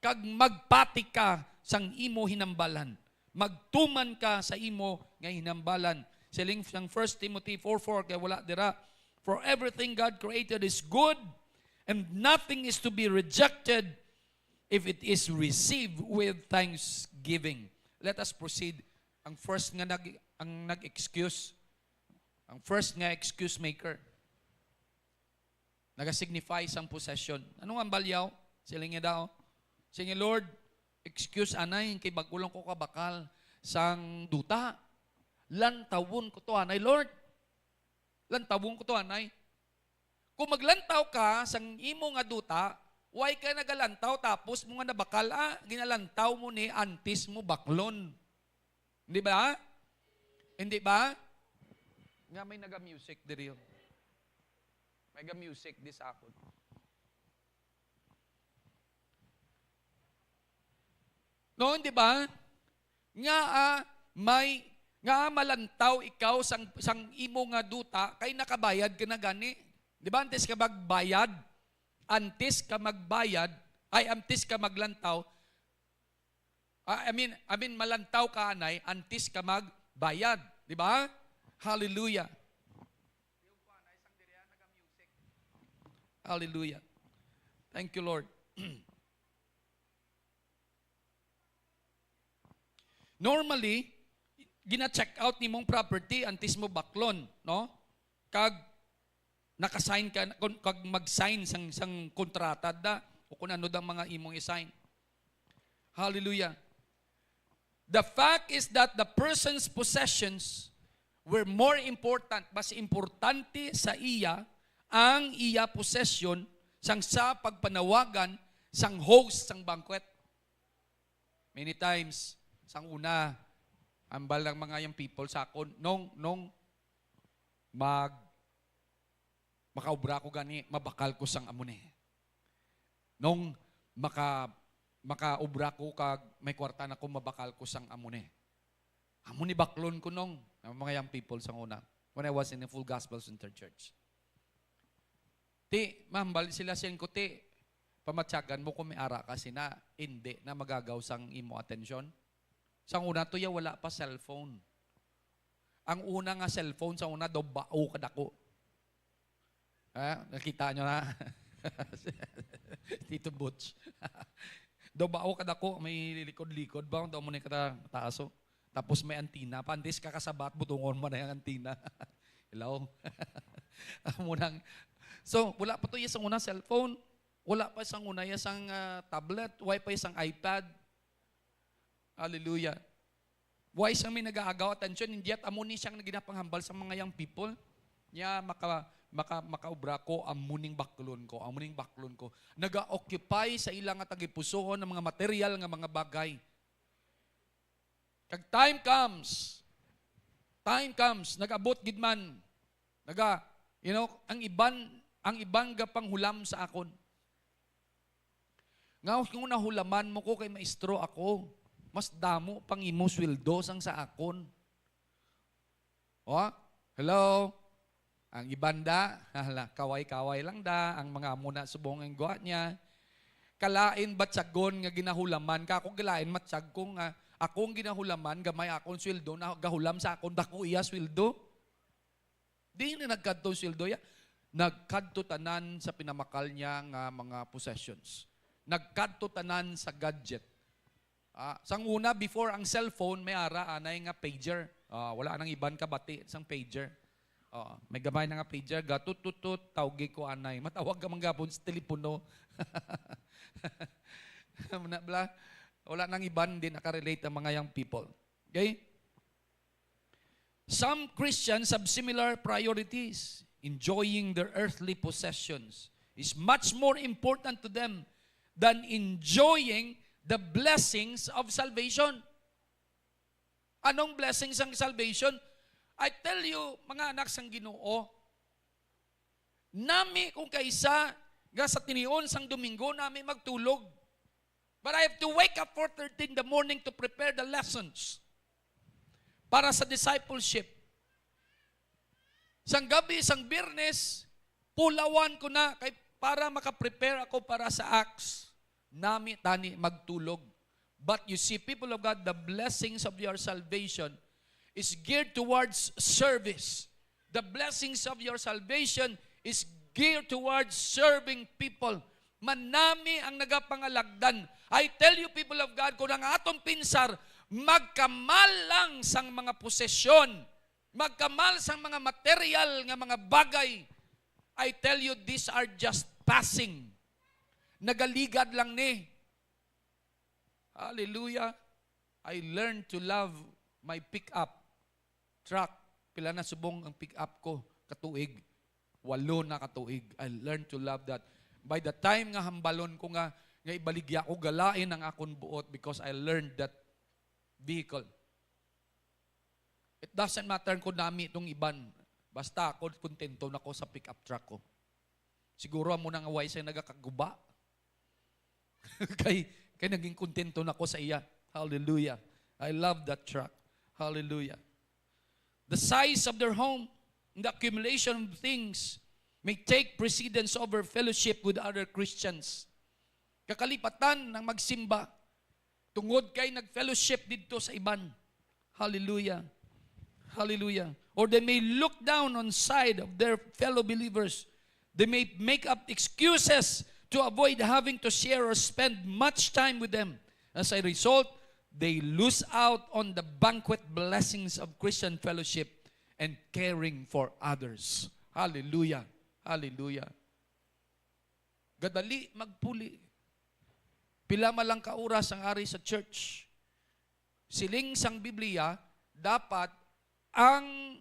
Kag magpati ka sang imo hinambalan. Magtuman ka sa imo nga hinambalan. Siling sang 1 Timothy 4:4, kaya wala dira. For everything God created is good, and nothing is to be rejected if it is received with thanksgiving. Let us proceed. Ang first nga nag-excuse, ang first nga excuse maker, nag-signify sang possession. Ano nga ang balyaw? Sila nga daw. Sige, Lord, excuse anay, kay bagulong ko kabakal sang duta. Lantawon ko to anay, Lord. Lantawon ko to anay. Kung maglantaw ka sang imo nga duta, why ka nagalantaw tapos mo nga nabakal, ginalantaw mo ni antis mo baklon. Hindi ba? Hindi ba? Nga may naga-music diri. May music di sa akon. No, hindi ba? Nga nga malantaw ikaw sang imo nga duta kay nakabayad ka na gani. Di ba? Antes ka magbayad, antes ka maglantaw. I mean malantaw ka anay, antes ka magbayad, di ba? Hallelujah. Hallelujah. Thank you, Lord. Normally, gina-check out ni mong property antes mo baklon, no? Kag naka-sign ka, kag mag-sign sang kontrata da, o kung ano dang mga imong i-sign. Hallelujah. The fact is that the person's possessions were more important, mas importante sa iya ang iya possession sang sa pagpanawagan sang host sang banquet. Many times, sang una, ambal ng mga yung people sa akon, nung makaubra ko gani, mabakal ko sang amune. Nung makaubra ko kag may kwarta na ko, mabakal ko sang amune. Amuni baklon ko nung, mga young people sang una, when I was in the Full Gospel Center Church. Ti, mahambal sila siyan ko, ti, pamatyagan mo kung may ara kasi na, hindi na magagaw sang imo atensyon. Sang una to ya, wala pa cellphone. Ang una nga cellphone, sa una daw bao kadako. Nakita nyo na? Tito Butch. Daw bao kadako, may likod-likod ba? Daw mo na yung taaso. Tapos may antina. Pandis kakasabat, butungon mo na yung antina. Hello? Munang, so, wala pa to yung unang cellphone. Wala pa isang una yung tablet. Wala pa isang iPad. Hallelujah. Why siyang may nag-aagaw attention? Hindi at amuni siyang naginapanghambal sa mga young people. Niya makaubra ko, amuning baklon ko. Nag-occupy sa ilang at tagipusoon ng mga material ng mga bagay. Kag time comes, nag-abot gidman. Ang ibang gapanghulam sa akon. Ngaw kung nahulaman mo ko kay maestro ako, mas damo pang imo sweldo sang sa akon. Hello? Ang ibanda, kaway-kaway lang da, ang mga muna subong ang guwa niya. Kalain batsagon nga ginahulaman ka, akong galain matsyag kong akong ginahulaman, gamay akong sweldo, na gahulam sa akon, dako iya sweldo. Di na nagkadto sweldo ya. Nagkadto tanan sa pinamakal niya nga mga possessions. Nagkadto tanan sa gadget. Sang una, before ang cellphone, may ara, anay nga pager. Wala nang iban kabati, isang pager. May gamay na nga pager, gatut-tutut, tawgi ko anay. Matawag ka manggapon sa telepono. Wala nang iban, din nakarelate ang mga young people. Okay? Some Christians have similar priorities. Enjoying their earthly possessions is much more important to them than enjoying the blessings of salvation. Anong blessings ang salvation? I tell you, mga anak sang Ginoo, nami kung kaisa, nga sa tinion sang Domingo, nami magtulog. But I have to wake up 4:30 in the morning to prepare the lessons para sa discipleship. Sang gabi, sang Biyernes, pulawan ko na para makaprepare ako para sa Acts. Nami tani magtulog. But you see, people of God, the blessings of your salvation is geared towards service. The blessings of your salvation is geared towards serving people. manami ang nagapangalagdan. I tell you, people of God, kung ang atong pinsar, magkamal lang sang mga posesyon, magkamal sang mga material nga mga bagay, I tell you, these are just passing. Nagaligad lang ni. Hallelujah. I learned to love my pick-up truck. Pila na subong ang pick-up ko, katuig. 8 na katuig. I learned to love that. By the time nga hambalon ko nga ibaligya ko, galain ang akon buot because I learned that vehicle. It doesn't matter kung nami itong iban. Basta ako, kontento na ko sa pick-up truck ko. Siguro mo nang away sa'yo nagakaguba. kay naging kontento na ko sa iya. Hallelujah. I love that truck. Hallelujah. The size of their home, the accumulation of things, may take precedence over fellowship with other Christians. Kakalipatan ng magsimba, tungod kay nag-fellowship dito sa iban. Hallelujah. Hallelujah. Or they may look down on side of their fellow believers. They may make up excuses to avoid having to share or spend much time with them. As a result, they lose out on the banquet blessings of Christian fellowship and caring for others. Hallelujah. Hallelujah. Gadali magpuli. Pila malang ka oras ang ari sa church. Siling sang Biblia, dapat ang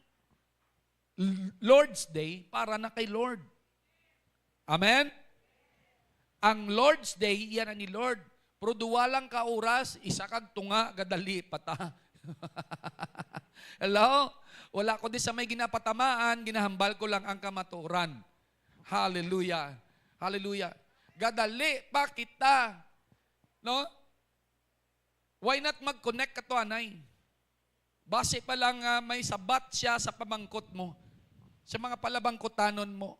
Lord's Day para na kay Lord. Amen? Ang Lord's Day, yan ni Lord. Pero duwalang ka oras, isa kag tunga, gadali, pata. Hello? Wala ko di sa may ginapatamaan, ginahambal ko lang ang kamaturan. Hallelujah. Hallelujah. Gadali pa kita. No? Why not mag-connect ka to, anay? Base pa lang may sabat siya sa pamangkot mo. Sa mga palabangkotanon mo.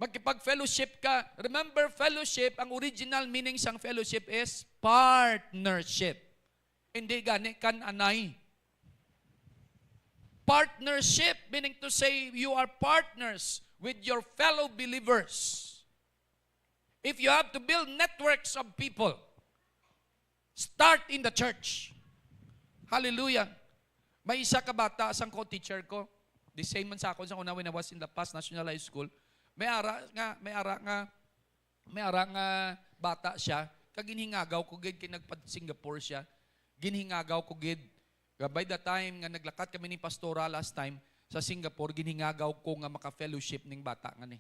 Magkipag-fellowship ka. Remember, fellowship, ang original meaning sang fellowship is partnership. Hindi gani kan anay. Partnership, meaning to say you are partners with your fellow believers. If you have to build networks of people, start in the church. Hallelujah. May isa ka bata, sang co-teacher ko, the same man sa ako sa una when I was in La Paz National High School, may ara nga bata siya, kaginhingagaw ko gid kay nagpa-Singapore siya. Ginhingagaw ko gid. By the time nga naglakat kami ni pastora last time sa Singapore, ginhingagaw ko nga maka-fellowship ning bata nga ni.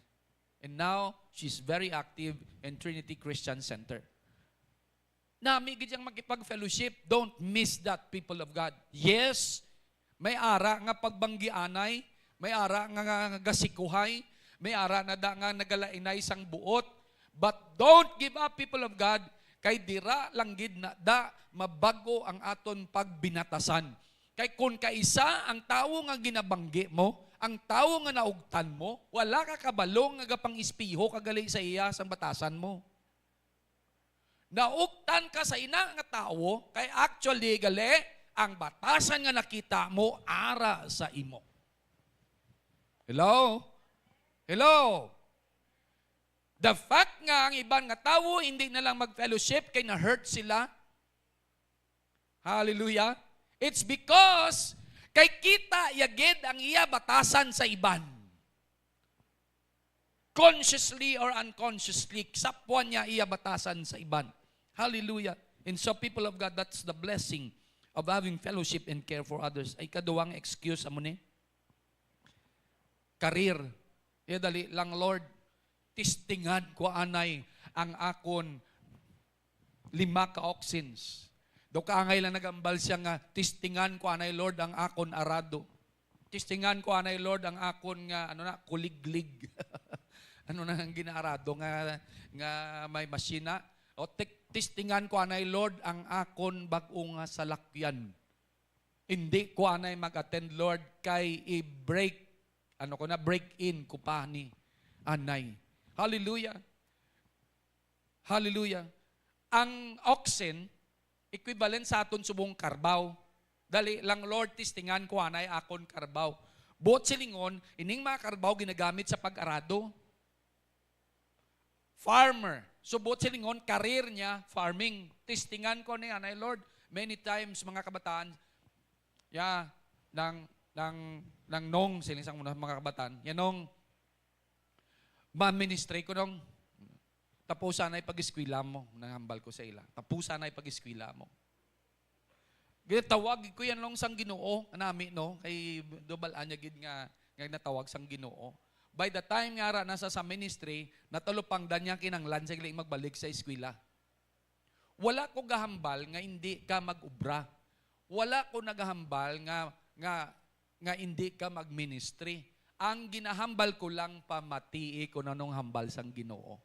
And now, she's very active in Trinity Christian Center. Nami gid yang makipag-fellowship, don't miss that, people of God. Yes, may ara nga pagbanggianay, may ara nga gasikuhay, may ara na da nga nagalainay sang buot, but don't give up, people of God, kay dira lang gid na da mabago ang aton pagbinatasan. Kay kun kaisa ang tawo nga ginabanggi mo, ang tawo nga naugtan mo, wala ka kabalong nga gapang ispiho kagali sa iya sang batasan mo. Naugtan ka sa ina nga tawo, kay actually gali ang batasan nga nakita mo ara sa imo. Hello? Hello? The fact nga ang iban nga tawo hindi na lang mag-fellowship kay na-hurt sila. Hallelujah. It's because kay kita yagid ang iya batasan sa iban. Consciously or unconsciously, sapwan niya iya batasan sa iban. Hallelujah. And so people of God, that's the blessing of having fellowship and care for others. Ay kaduwang excuse amo ni. Career. Ya dali lang, Lord, tistingan ko anay ang akon 5 ka oxens. Do kaangay lang nagambal siya nga, tistingan ko anay, Lord, ang akon arado. Tistingan ko anay, Lord, ang akon nga, kuliglig. Ano na ang ginaarado nga may masina. O tistingan ko anay, Lord, ang akon bag-o nga salakyan. Hindi ko anay mag-attend, Lord, kay i-break, break in ko pa ni anay. Hallelujah. Hallelujah. Ang oxen, equivalent sa aton subong karbaw. Dali lang, Lord, tistingan ko anay akon karbaw. Buot silingon, ining mga karbaw ginagamit sa pag-arado. farmer. Subot silingon, career niya, farming. Testingan ko niya, na Lord, many times mga kabataan, nang nong, siling sang mga kabataan, yan nong, ma-ministry ko nung, tapusan na ipag-eskwila mo, nanghambal ko sa ila, tapusan na ipag-eskwila mo. Tawag ko yan lang sang Ginoo, anami no, kay dobalaan niya gid nga natawag sang Ginoo. By the time nga nasa sa ministry, natulupang dan niya kinanglan sa giling magbalik sa eskwela. Wala ko gahambal nga hindi ka mag-ubra. Wala ko nagahambal nga hindi ka mag-ministry. Ang ginahambal ko lang pamatii ko nanong hambal sang Ginoo.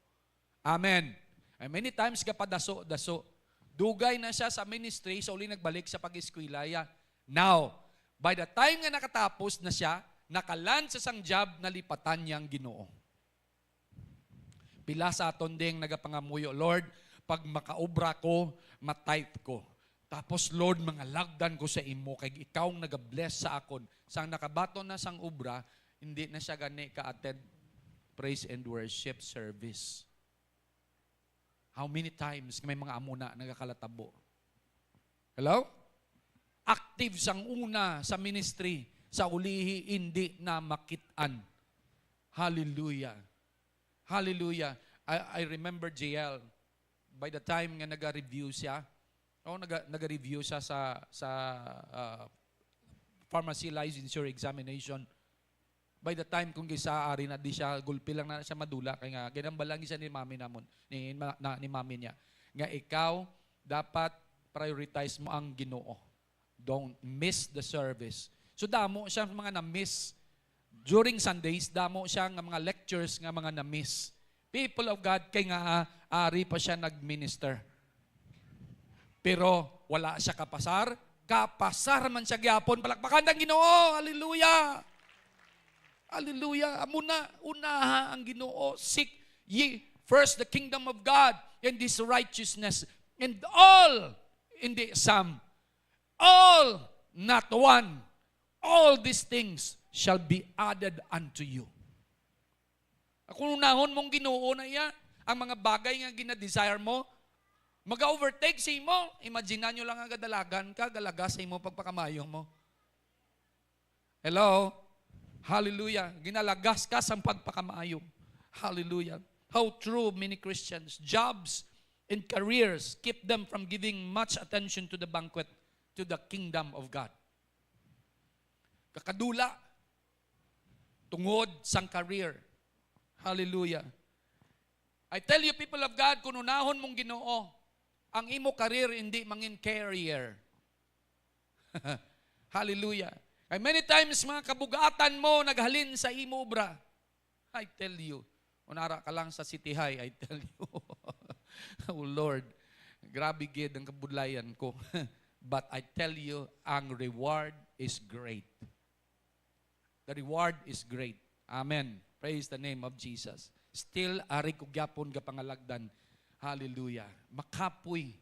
Amen. And many times kapadaso-daso. Dugay na siya sa ministry, so uli nagbalik sa pag-eskwela. Now, by the time nga nakatapos na siya, nakaland sa sang job, nalipatan niyang Ginoo. Pila sa aton ding nagapangamuyo, Lord, pag makaobra ko, matayt ko. Tapos, Lord, mga lagdan ko sa imo, kay ikaw nag-bless sa akon. Sang nakabaton na sang obra, hindi na siya gani ka-attend praise and worship service. How many times may mga amuna nagakalatabo? Hello? Active sang una sa ministry, sa ulihi hindi na makitaan. Hallelujah. Hallelujah. I remember JL, by the time nga naga-review siya, naga-review siya sa pharmacy licensure examination. By the time kung gisaari na di siya, gulpi lang na siya madula, kaya nga, ginambalang siya ni mami namon, ni mami niya, nga ikaw, dapat prioritize mo ang Ginoo. Don't miss the service. So damo siya mga na-miss. During Sundays, damo siya nga mga lectures nga mga na-miss. People of God, kay nga ari pa siya nag-minister. Pero wala siya kapasar. Kapasar man siya gyapon. Palakpakan ng Ginoo. Hallelujah. Hallelujah. Unaha ang Ginoo. Seek ye first the kingdom of God and His righteousness. And all, hindi some, all, not one, all these things shall be added unto you. Kung unahon mong Ginoo na iya, ang mga bagay nga ginadesire mo, mag-overtake sa imo. Imagine nyo lang ang kadalagan ka, galaga sa imo pagpakamayong mo. Hello? Hallelujah. Ginalagas ka sa pagpakamayong. Hallelujah. How true many Christians, jobs and careers keep them from giving much attention to the banquet, to the kingdom of God. Kakadula, tungod sang career. Hallelujah. I tell you, people of God, kung unahon mong Ginoo, ang imo career hindi mangin carrier. Hallelujah. Ay many times mga kabugatan mo naghalin sa imo obra. I tell you, unara ka lang sa City High, I tell you. Oh Lord, grabe gid ang kabudlayan ko. But I tell you, ang reward is great. The reward is great. Amen. Praise the name of Jesus. Still, ari ko gyapon ka pangalagdan. Hallelujah. Makapoy,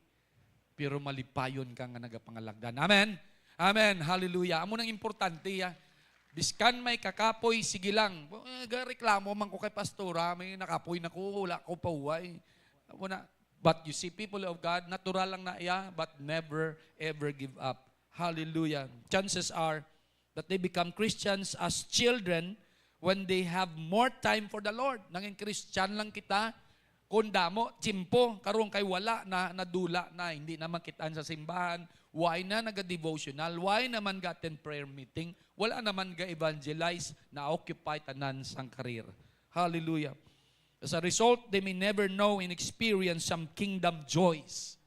pero malipayon ka nga nagapangalagdan. Amen. Amen. Hallelujah. Amo nang importante ya. Biskan may kakapoy, sige lang. Reklamo man ko kay pastora, may nakapoy na ko, wala ko pauway. But you see, people of God, natural lang na iya, but never ever give up. Hallelujah. Chances are that they become Christians as children when they have more time for the Lord. Nanging Christian lang kita, kung damo, tsimpo, karong kay wala na, nadula na, hindi naman kitaan sa simbahan, why na naga-devotional, why naman ga-attend prayer meeting, wala naman ga-evangelize, na-occupy tanan sang karir. Hallelujah. As a result, they may never know and experience some kingdom joys.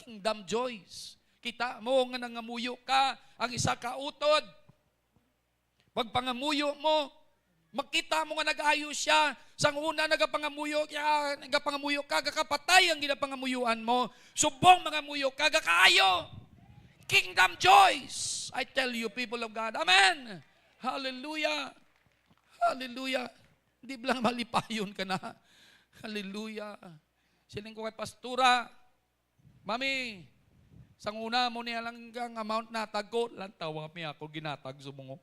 Kingdom joys. Kita mo nga nangamuyo ka, ang isa ka utod. Pag pangamuyo mo, makita mo nga nag-ayo siya. Sang una nagapangamuyo ka, gakapatay ang ginapangamuyuan mo. Subong mangamuyo ka, gakaayo. Kingdom joys. I tell you, people of God. Amen. Hallelujah. Hallelujah. Hindi lang malipayon ka na. Hallelujah. Siling ko kay pastura, Mami, sang una mo niya lang ang amount na tagot, lang tawag mi ako ginatag sumungo.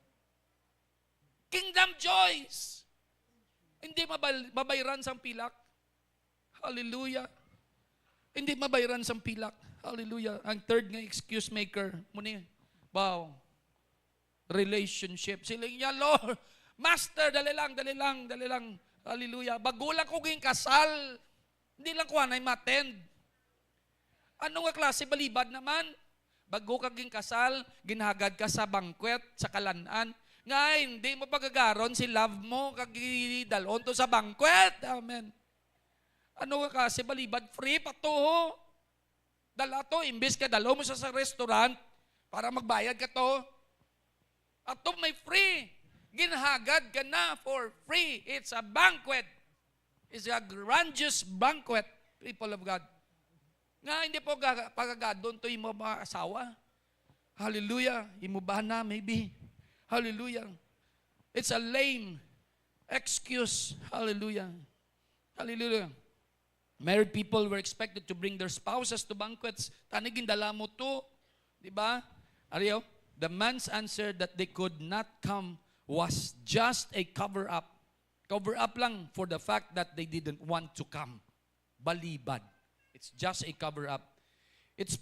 Kingdom joys. Hindi mabayran sang pilak. Hallelujah. Hindi mabayaran sa pilak. Hallelujah. Ang third nga excuse maker. Muna wow. Relationship. Sila niya, Lord, Master, dali lang. Hallelujah. Bago lang ko ging kasal. Hindi lang ko anay matend. Ano nga klase balibad naman? Bago ka ging kasal, ginhagad ka sa banquet, sa kalanaan. Nga, hindi mo pagagaron si love mo, kagidalon to sa banquet. Amen. Ano ka kasi balibad? Free pa to. Dala to, imbes ka dalo mo sa restaurant para magbayad ka to. At to may free. Ginhagad ka na for free. It's a banquet. It's a grandiose banquet, people of God. Nga, hindi po pagagadon to yung mga asawa. Hallelujah. Imubahan na, maybe. Hallelujah. It's a lame excuse. Hallelujah. Hallelujah. Married people were expected to bring their spouses to banquets. Tanigin dala mo to. Diba? Ariyo? The man's answer that they could not come was just a cover-up. Cover-up lang for the fact that they didn't want to come. Balibad. It's just a cover-up. It's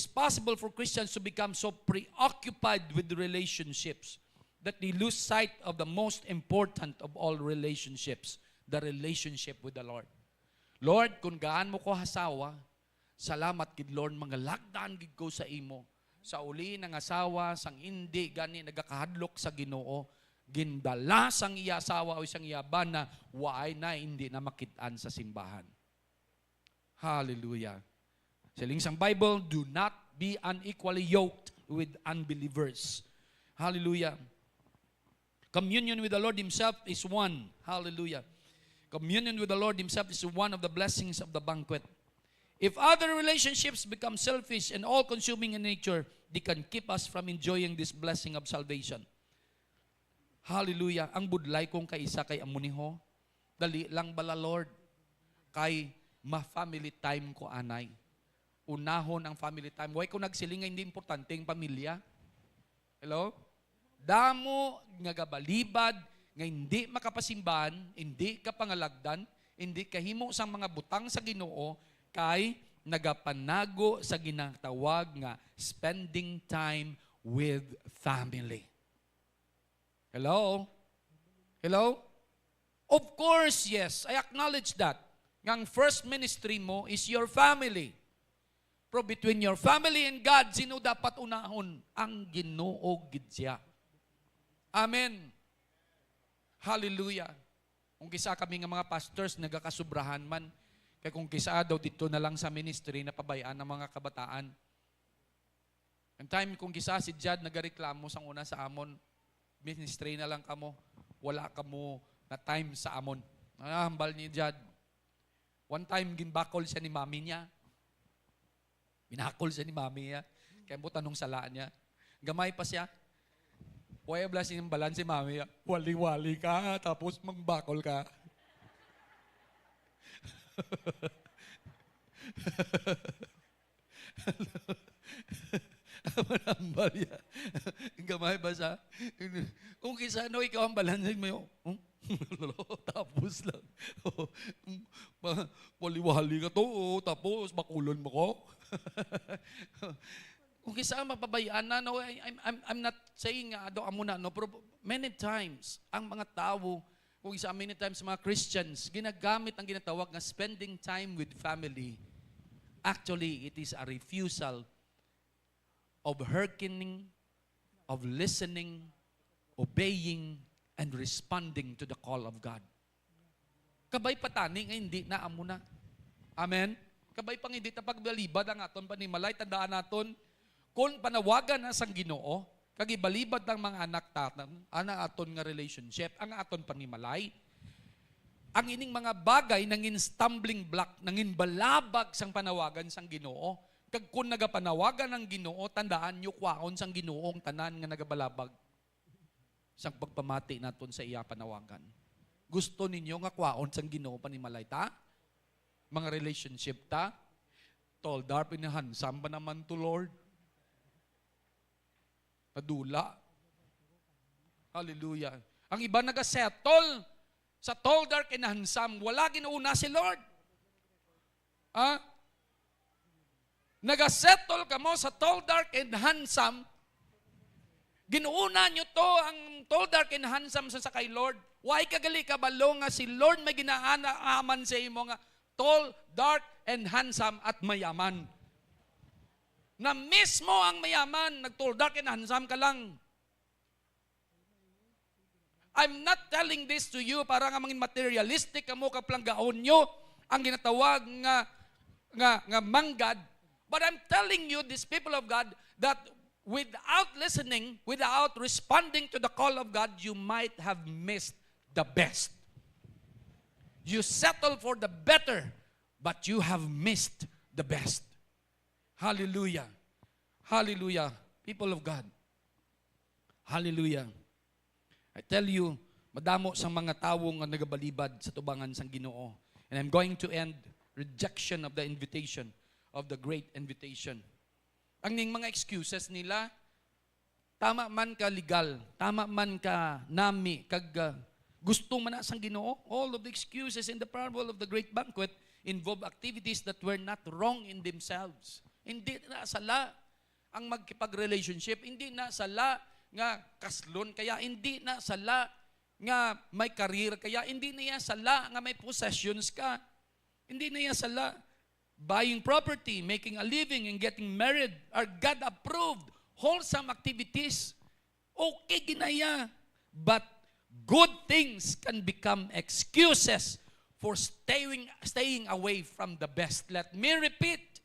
possible for Christians to become so preoccupied with relationships that they lose sight of the most important of all relationships, the relationship with the Lord. Lord, kung gaan mo ko hasawa, salamat gid Lord, mga lagdaan gid ko sa imo. Sa uli ng asawa, sang hindi, gani nagakahadlok sa Ginoo, gindala sang iya asawa o isang iya bana, waay na hindi na makitaan sa simbahan. Hallelujah. Siling sang Bible, do not be unequally yoked with unbelievers. Hallelujah. Communion with the Lord Himself is one. Hallelujah. Communion with the Lord Himself is one of the blessings of the banquet. If other relationships become selfish and all-consuming in nature, they can keep us from enjoying this blessing of salvation. Hallelujah. Ang budlay kong kaisa kay amuniho, dali lang bala Lord, kay ma-family time ko anay. Unahon ang family time. Huwag ko nagsiling nga hindi importante ang pamilya. Hello? Damo nga gabalibad, nga hindi makapasimbahan, hindi ka pangalagdan, hindi kahimo sa mga butang sa Ginoo, kay nagapanago sa ginatawag nga spending time with family. Hello? Hello? Of course, yes. I acknowledge that. Ang first ministry mo is your family. Pero between your family and God, sino dapat unahon? Ang Ginoo gid siya. Amen. Hallelujah. Kung kisa kami nga mga pastors, nagakasubrahan man. Kaya kung kisa daw dito na lang sa ministry na pabayaan ng mga kabataan. Ang time kung kisa si Jad nagareklamo sang una sa amon, ministry na lang kamo, wala kamo na time sa amon. Hambal ni Jad. One time, ginbakol siya ni mami niya. Binakol siya ni mami niya. Kaya mo tanong sala niya. Gamay pa siya. Huwag blessing yung balan si mami. Wali-wali ka, tapos mangbakol ka. Manambal niya. Gamay ba siya? Kung kisa ano, ikaw ang balan mo yun. Tapos lang. Wali-wali ka to, tapos bakulon mo ko. Kung kisa mapabayaan na, no, I'm not saying do amuna, no, pero many times, ang mga tao, kung isa many times mga Christians, ginagamit ang ginatawag na spending time with family. Actually, it is a refusal of hearkening, of listening, obeying, and responding to the call of God. Kabay patani nga hindi na amuna. Amen? Kabay pang hindi tapagbalibad ang aton panimalay, tandaan naton, kung panawagan na sang Ginoo, kagibalibad ng mga anak tatan, ana aton nga relationship, ang aton panimalay, ang ining mga bagay nangin stumbling block, nangin balabag sang panawagan sang Ginoo, kag kung nagapanawagan ng Ginoo, tandaan nyo kwaon sang Ginoong tanan nga nagabalabag sang pagpamati naton sa iya panawagan. Gusto ninyo nga kwaon sang Ginoo panimalay ta? Mga relationship ta? Toldar pinahansam pa naman to Lord. Padula. Hallelujah. Ang iba nagasettle sa toldar kinahansam, wala ginuuna si Lord. Ah? Nagasettle ka mo sa tall, dark, and handsome. Ginuuna nyo to, ang tall, dark, and handsome sa kay Lord. Why kagali ka balo nga si Lord may ginaaman sa imo nga tall, dark, and handsome at mayaman. Na mismo ang mayaman, nag-tall, dark, and handsome ka lang. I'm not telling this to you para nga mangin materialistic kamo kaplanggaon nyo ang ginatawag nga manggad. But I'm telling you, these people of God, that without listening, without responding to the call of God, you might have missed the best. You settle for the better, but you have missed the best. Hallelujah. Hallelujah. People of God. Hallelujah. I tell you, madamo sang mga tawo nga nagabalibad sa tubangan sang Ginoo. And I'm going to end rejection of the invitation of the great invitation. Ang ning mga excuses nila, tama man ka legal, tama man ka nami, kag gusto man na sang Ginoo, all of the excuses in the parable of the great banquet involve activities that were not wrong in themselves. Hindi na sala ang magkipag-relationship, hindi na sala nga kaslon, kaya hindi na sala nga may career, kaya hindi na sala nga may possessions ka. Hindi na sala. Buying property, making a living, and getting married are God-approved, wholesome activities. Okay, ginaya. But good things can become excuses for staying away from the best. Let me repeat.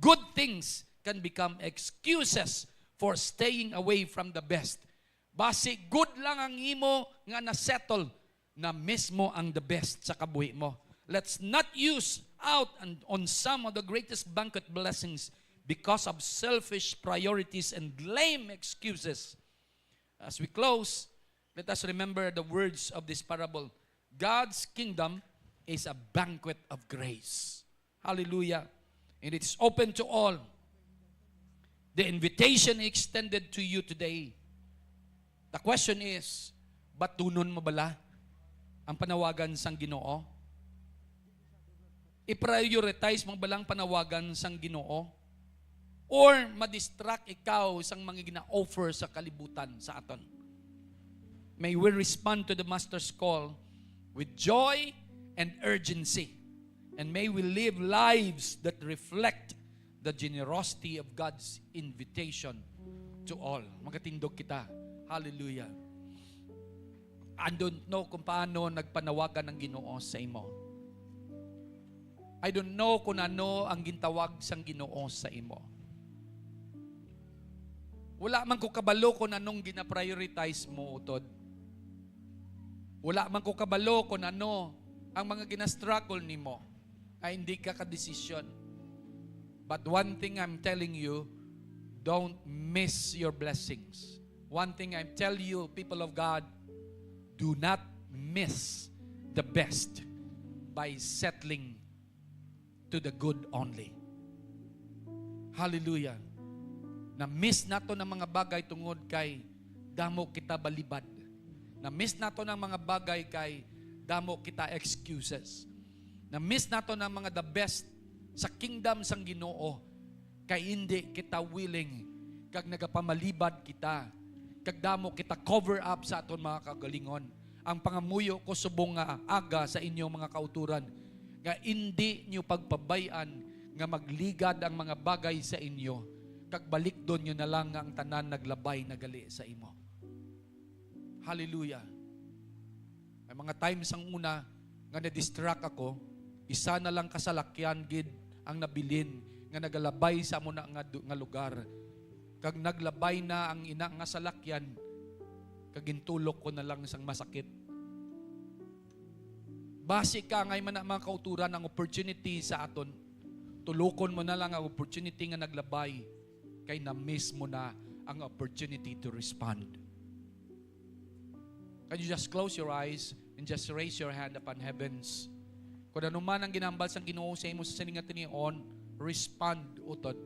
Good things can become excuses for staying away from the best. Basi good lang ang imo nga na-settle na mismo ang the best sa kabuhi mo. Let's not use out on some of the greatest banquet blessings because of selfish priorities and lame excuses. As we close, let us remember the words of this parable. God's kingdom is a banquet of grace. Hallelujah. And it's open to all. The invitation extended to you today. The question is, ba't tunon mo bala ang panawagan sang Ginoo? I-prioritize mo balang panawagan sang Ginoo? Or ma-distract ikaw sang mga gina-offer sa kalibutan sa aton? May we respond to the Master's call with joy and urgency. And may we live lives that reflect the generosity of God's invitation to all. Magatindog kita. Hallelujah. I don't know kung paano nagpanawagan ng Ginoo sa imo. I don't know kung ano ang gintawag sang Ginoo sa imo. Wala man ko kabalo kung anong gina-prioritize mo, utod. Wala man ko kabalo kung ano ang mga gina-struggle nimo ay hindi ka ka-desisyon. But one thing I'm telling you, don't miss your blessings. One thing I'm telling you, people of God, do not miss the best by settling to the good only. Hallelujah. Na-miss nato ng mga bagay tungod kay damo kita balibad. Na-miss nato ng mga bagay kay damo kita excuses. Na-miss nato ng mga the best sa kingdom sang Ginoo kay hindi kita willing kag nagapamalibad kita kag damo kita cover up sa aton mga kagalingon. Ang pangamuyo ko subong nga aga sa inyong mga kauturan nga hindi nyo pagpabayan nga magligad ang mga bagay sa inyo kag balik doon nyo na lang nga ang tanan naglabay na gali sa imo. Hallelujah. May mga times ang una nga na-distract ako, isa na lang kasalakyan gid ang nabilin nga nagalabay sa amo na nga lugar. Kag naglabay na ang ina nga salakyan, kag gintulok ko na lang sang masakit. Basi ka ngay man mga kauturan ang opportunity sa aton. Tulukon mo na lang ang opportunity nga naglabay kay na-miss mo na ang opportunity to respond. Can you just close your eyes and just raise your hand upon heavens? Kung ano man ang ginambal sang Ginoo sa imo sa siningat niyon, respond utod.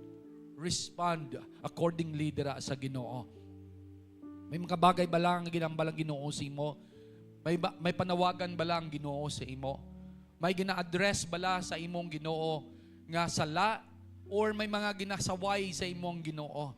Respond accordingly dira sa Ginoo. May mga bagay ba lang ang ginambal ang Ginoo sa imo? May panawagan ba lang Ginoo sa imo? May gina-address bala sa imong Ginoo nga sala or may mga ginasaway sa imong Ginoo.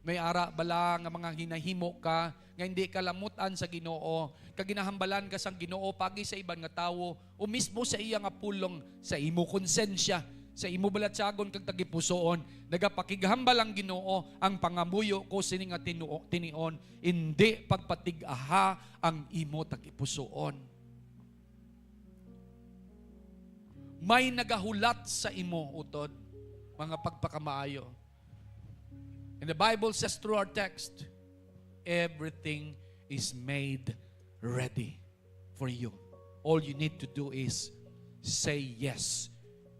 May ara bala nga mga hinahimo ka nga hindi ka lamutan sa Ginoo, kag ginahambalan ka sang Ginoo pagi sa ibang nga tawo o mismo sa iya nga pulong sa imo konsensya, sa imo balatsagon kag tagipusoon, nagapakigahambal ang Ginoo ang pangamuyo ko sini nga tinion, hindi pagpatig-aha ang imo tagipusoon. May nagahulat sa imo utod, mga pagpakamaayo. And the Bible says through our text, everything is made ready for you. All you need to do is say yes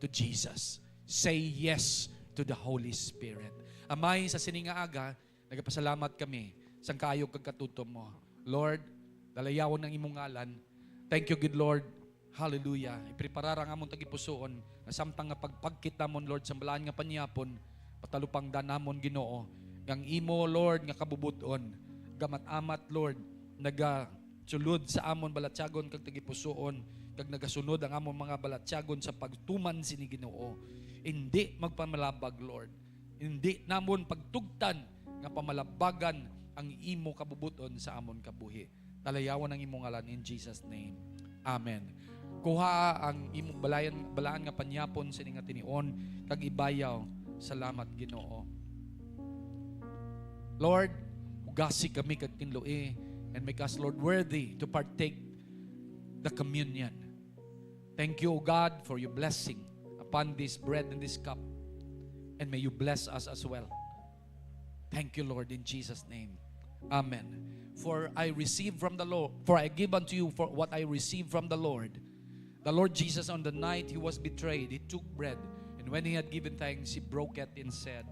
to Jesus. Say yes to the Holy Spirit. Amay, sa sininga aga, nagapasalamat kami sa kaayog kag katutom mo. Lord, dalayawon ng imong ngalan. Thank you, good Lord. Hallelujah. Ipreparara nga mong tagipusoon na samtang nga pagpagkita mon, Lord, sa balaan nga panyapon, patalupang danamon Ginoo. Yang imo, Lord, nga kabubuton, gamat-amat, Lord, nagasulod sa amon balatyagon kag tagipusoon, kag nagasunod ang amon mga balatyagon sa pagtuman sini Ginoo. Hindi magpamalabag, Lord. Hindi namon pagtugtan nga pamalabagan ang imo kabubuton sa amon kabuhi. Talayawan ang imong ngalan in Jesus' name. Amen. Kuha ang imong balaan nga panyapon sa nga tinion kag ibayaw. Salamat Ginoo. Lord, ugasi kami kag tinloi and make us, Lord, worthy to partake the communion. Thank you, O God, for your blessing upon this bread and this cup, and may you bless us as well. Thank you, Lord, in Jesus' name. Amen. For I receive from the Lord, for I give unto you for what I received from the Lord. The Lord Jesus, on the night he was betrayed, he took bread, and when he had given thanks, he broke it and said,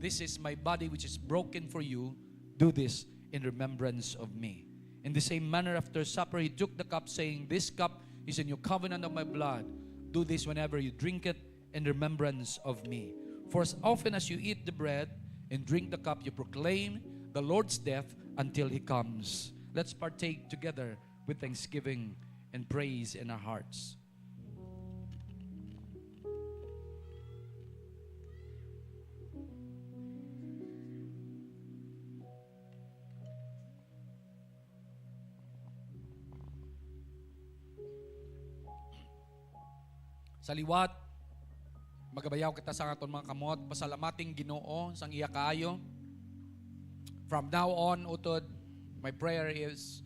"This is my body which is broken for you. Do this in remembrance of me." In the same manner, after supper, he took the cup, saying, "This cup is a new covenant of my blood. Do this whenever you drink it in remembrance of me. For as often as you eat the bread and drink the cup, you proclaim the Lord's death until he comes." Let's partake together with thanksgiving and praise in our hearts. Sa liwat, magabayaw kita sa aton mga kamot, pasalamating Ginoo sang iya kaayo. From now on, utod, my prayer is,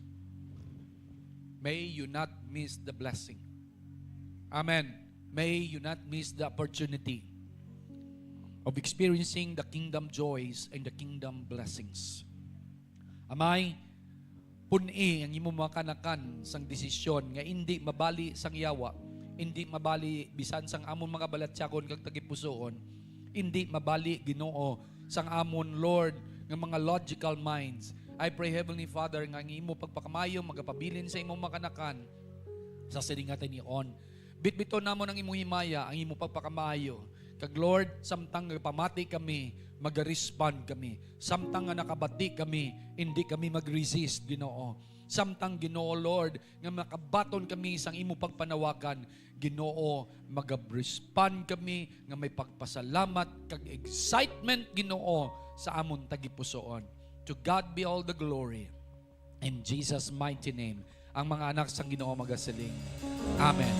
may you not miss the blessing. Amen. May you not miss the opportunity of experiencing the kingdom joys and the kingdom blessings. Amay, puni ang imo mga kanakan sang desisyon nga hindi mabali sang yawa, hindi mabali bisan sang amon mga balatyagon kag tagipusoon, hindi mabali Ginoo sang amon Lord ng mga logical minds. I pray, Heavenly Father, nga ang imo pagpakamayo, magapabilin sa imong makanakan sa siringatan niyon. Bitbito namon ang imong himaya, ang imong pagpakamayo. Kag Lord, samtang pamati kami, mag-respond kami. Samtang nga nakabati kami, hindi kami mag-resist, Ginoo. Samtang Ginoo, Lord, nga makabaton kami sang imong pagpanawagan, Ginoo, mag-respond kami, nga may pagpasalamat, kag excitement, Ginoo, sa amon tagipusoon. To God be all the glory. In Jesus' mighty name, ang mga anak sang Ginoo magasiling. Amen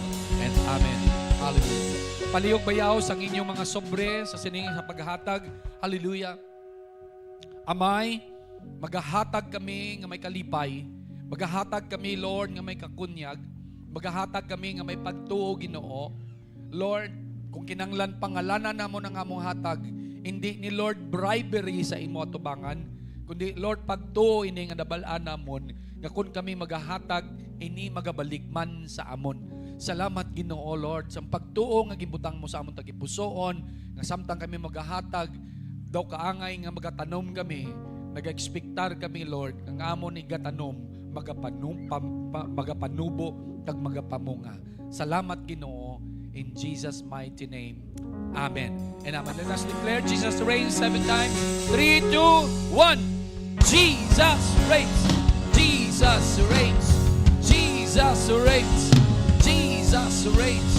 and amen. Hallelujah. Palihog bayaw sang inyong mga sobre sa sining sa paghatag. Hallelujah. Amay, maghahatag kami nga may kalipay. Maghahatag kami, Lord, nga may kakunyag. Maghahatag kami nga may pagtuo, Ginoo. Lord, kung kinanglan pangalanan namo ng among hatag, hindi ni Lord bribery sa imo atubangan, kundi Lord pagtuo ini nga nabalaan namon nga kun kami magahatag ini magabalikman sa amon. Salamat Ginoo Lord sa pagtuo nga gibutang mo sa amon tagipusoon nga samtang kami magahatag daw kaangay nga magatanom kami, nagaekspektar kami Lord nga amon igatanom magapanubo kag magapamunga. Salamat Ginoo in Jesus mighty name. Amen and amen. Let us declare Jesus reigns 7 times. 3, 2, 1. Jesus reigns. Jesus reigns. Jesus reigns. Jesus reigns.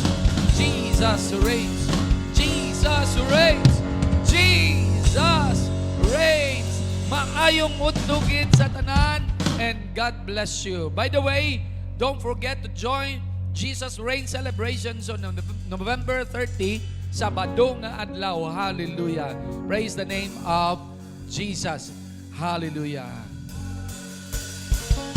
Jesus reigns. Jesus reigns. Jesus reigns. Maayong utugid sa tanan, and God bless you. By the way, don't forget to join Jesus Reigns celebrations on November 30, Sabado nga adlaw. Hallelujah. Praise the name of Jesus. Hallelujah.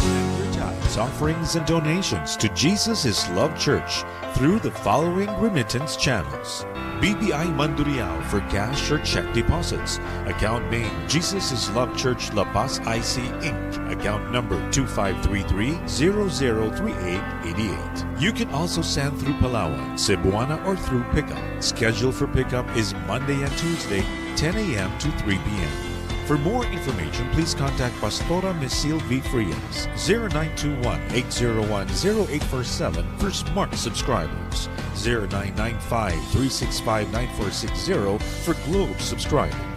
Your tithes, offerings, and donations to Jesus is Love Church through the following remittance channels. BBI Manduriao for cash or check deposits. Account name Jesus is Love Church La Paz IC Inc. Account number 2533-003888. You can also send through Palawan, Cebuana, or through pickup. Schedule for pickup is Monday and Tuesday, 10 a.m. to 3 p.m. For more information, please contact Pastora Misil V. Frias, 0921-801-0847 for Smart subscribers, 0995-365-9460 for Globe subscribers.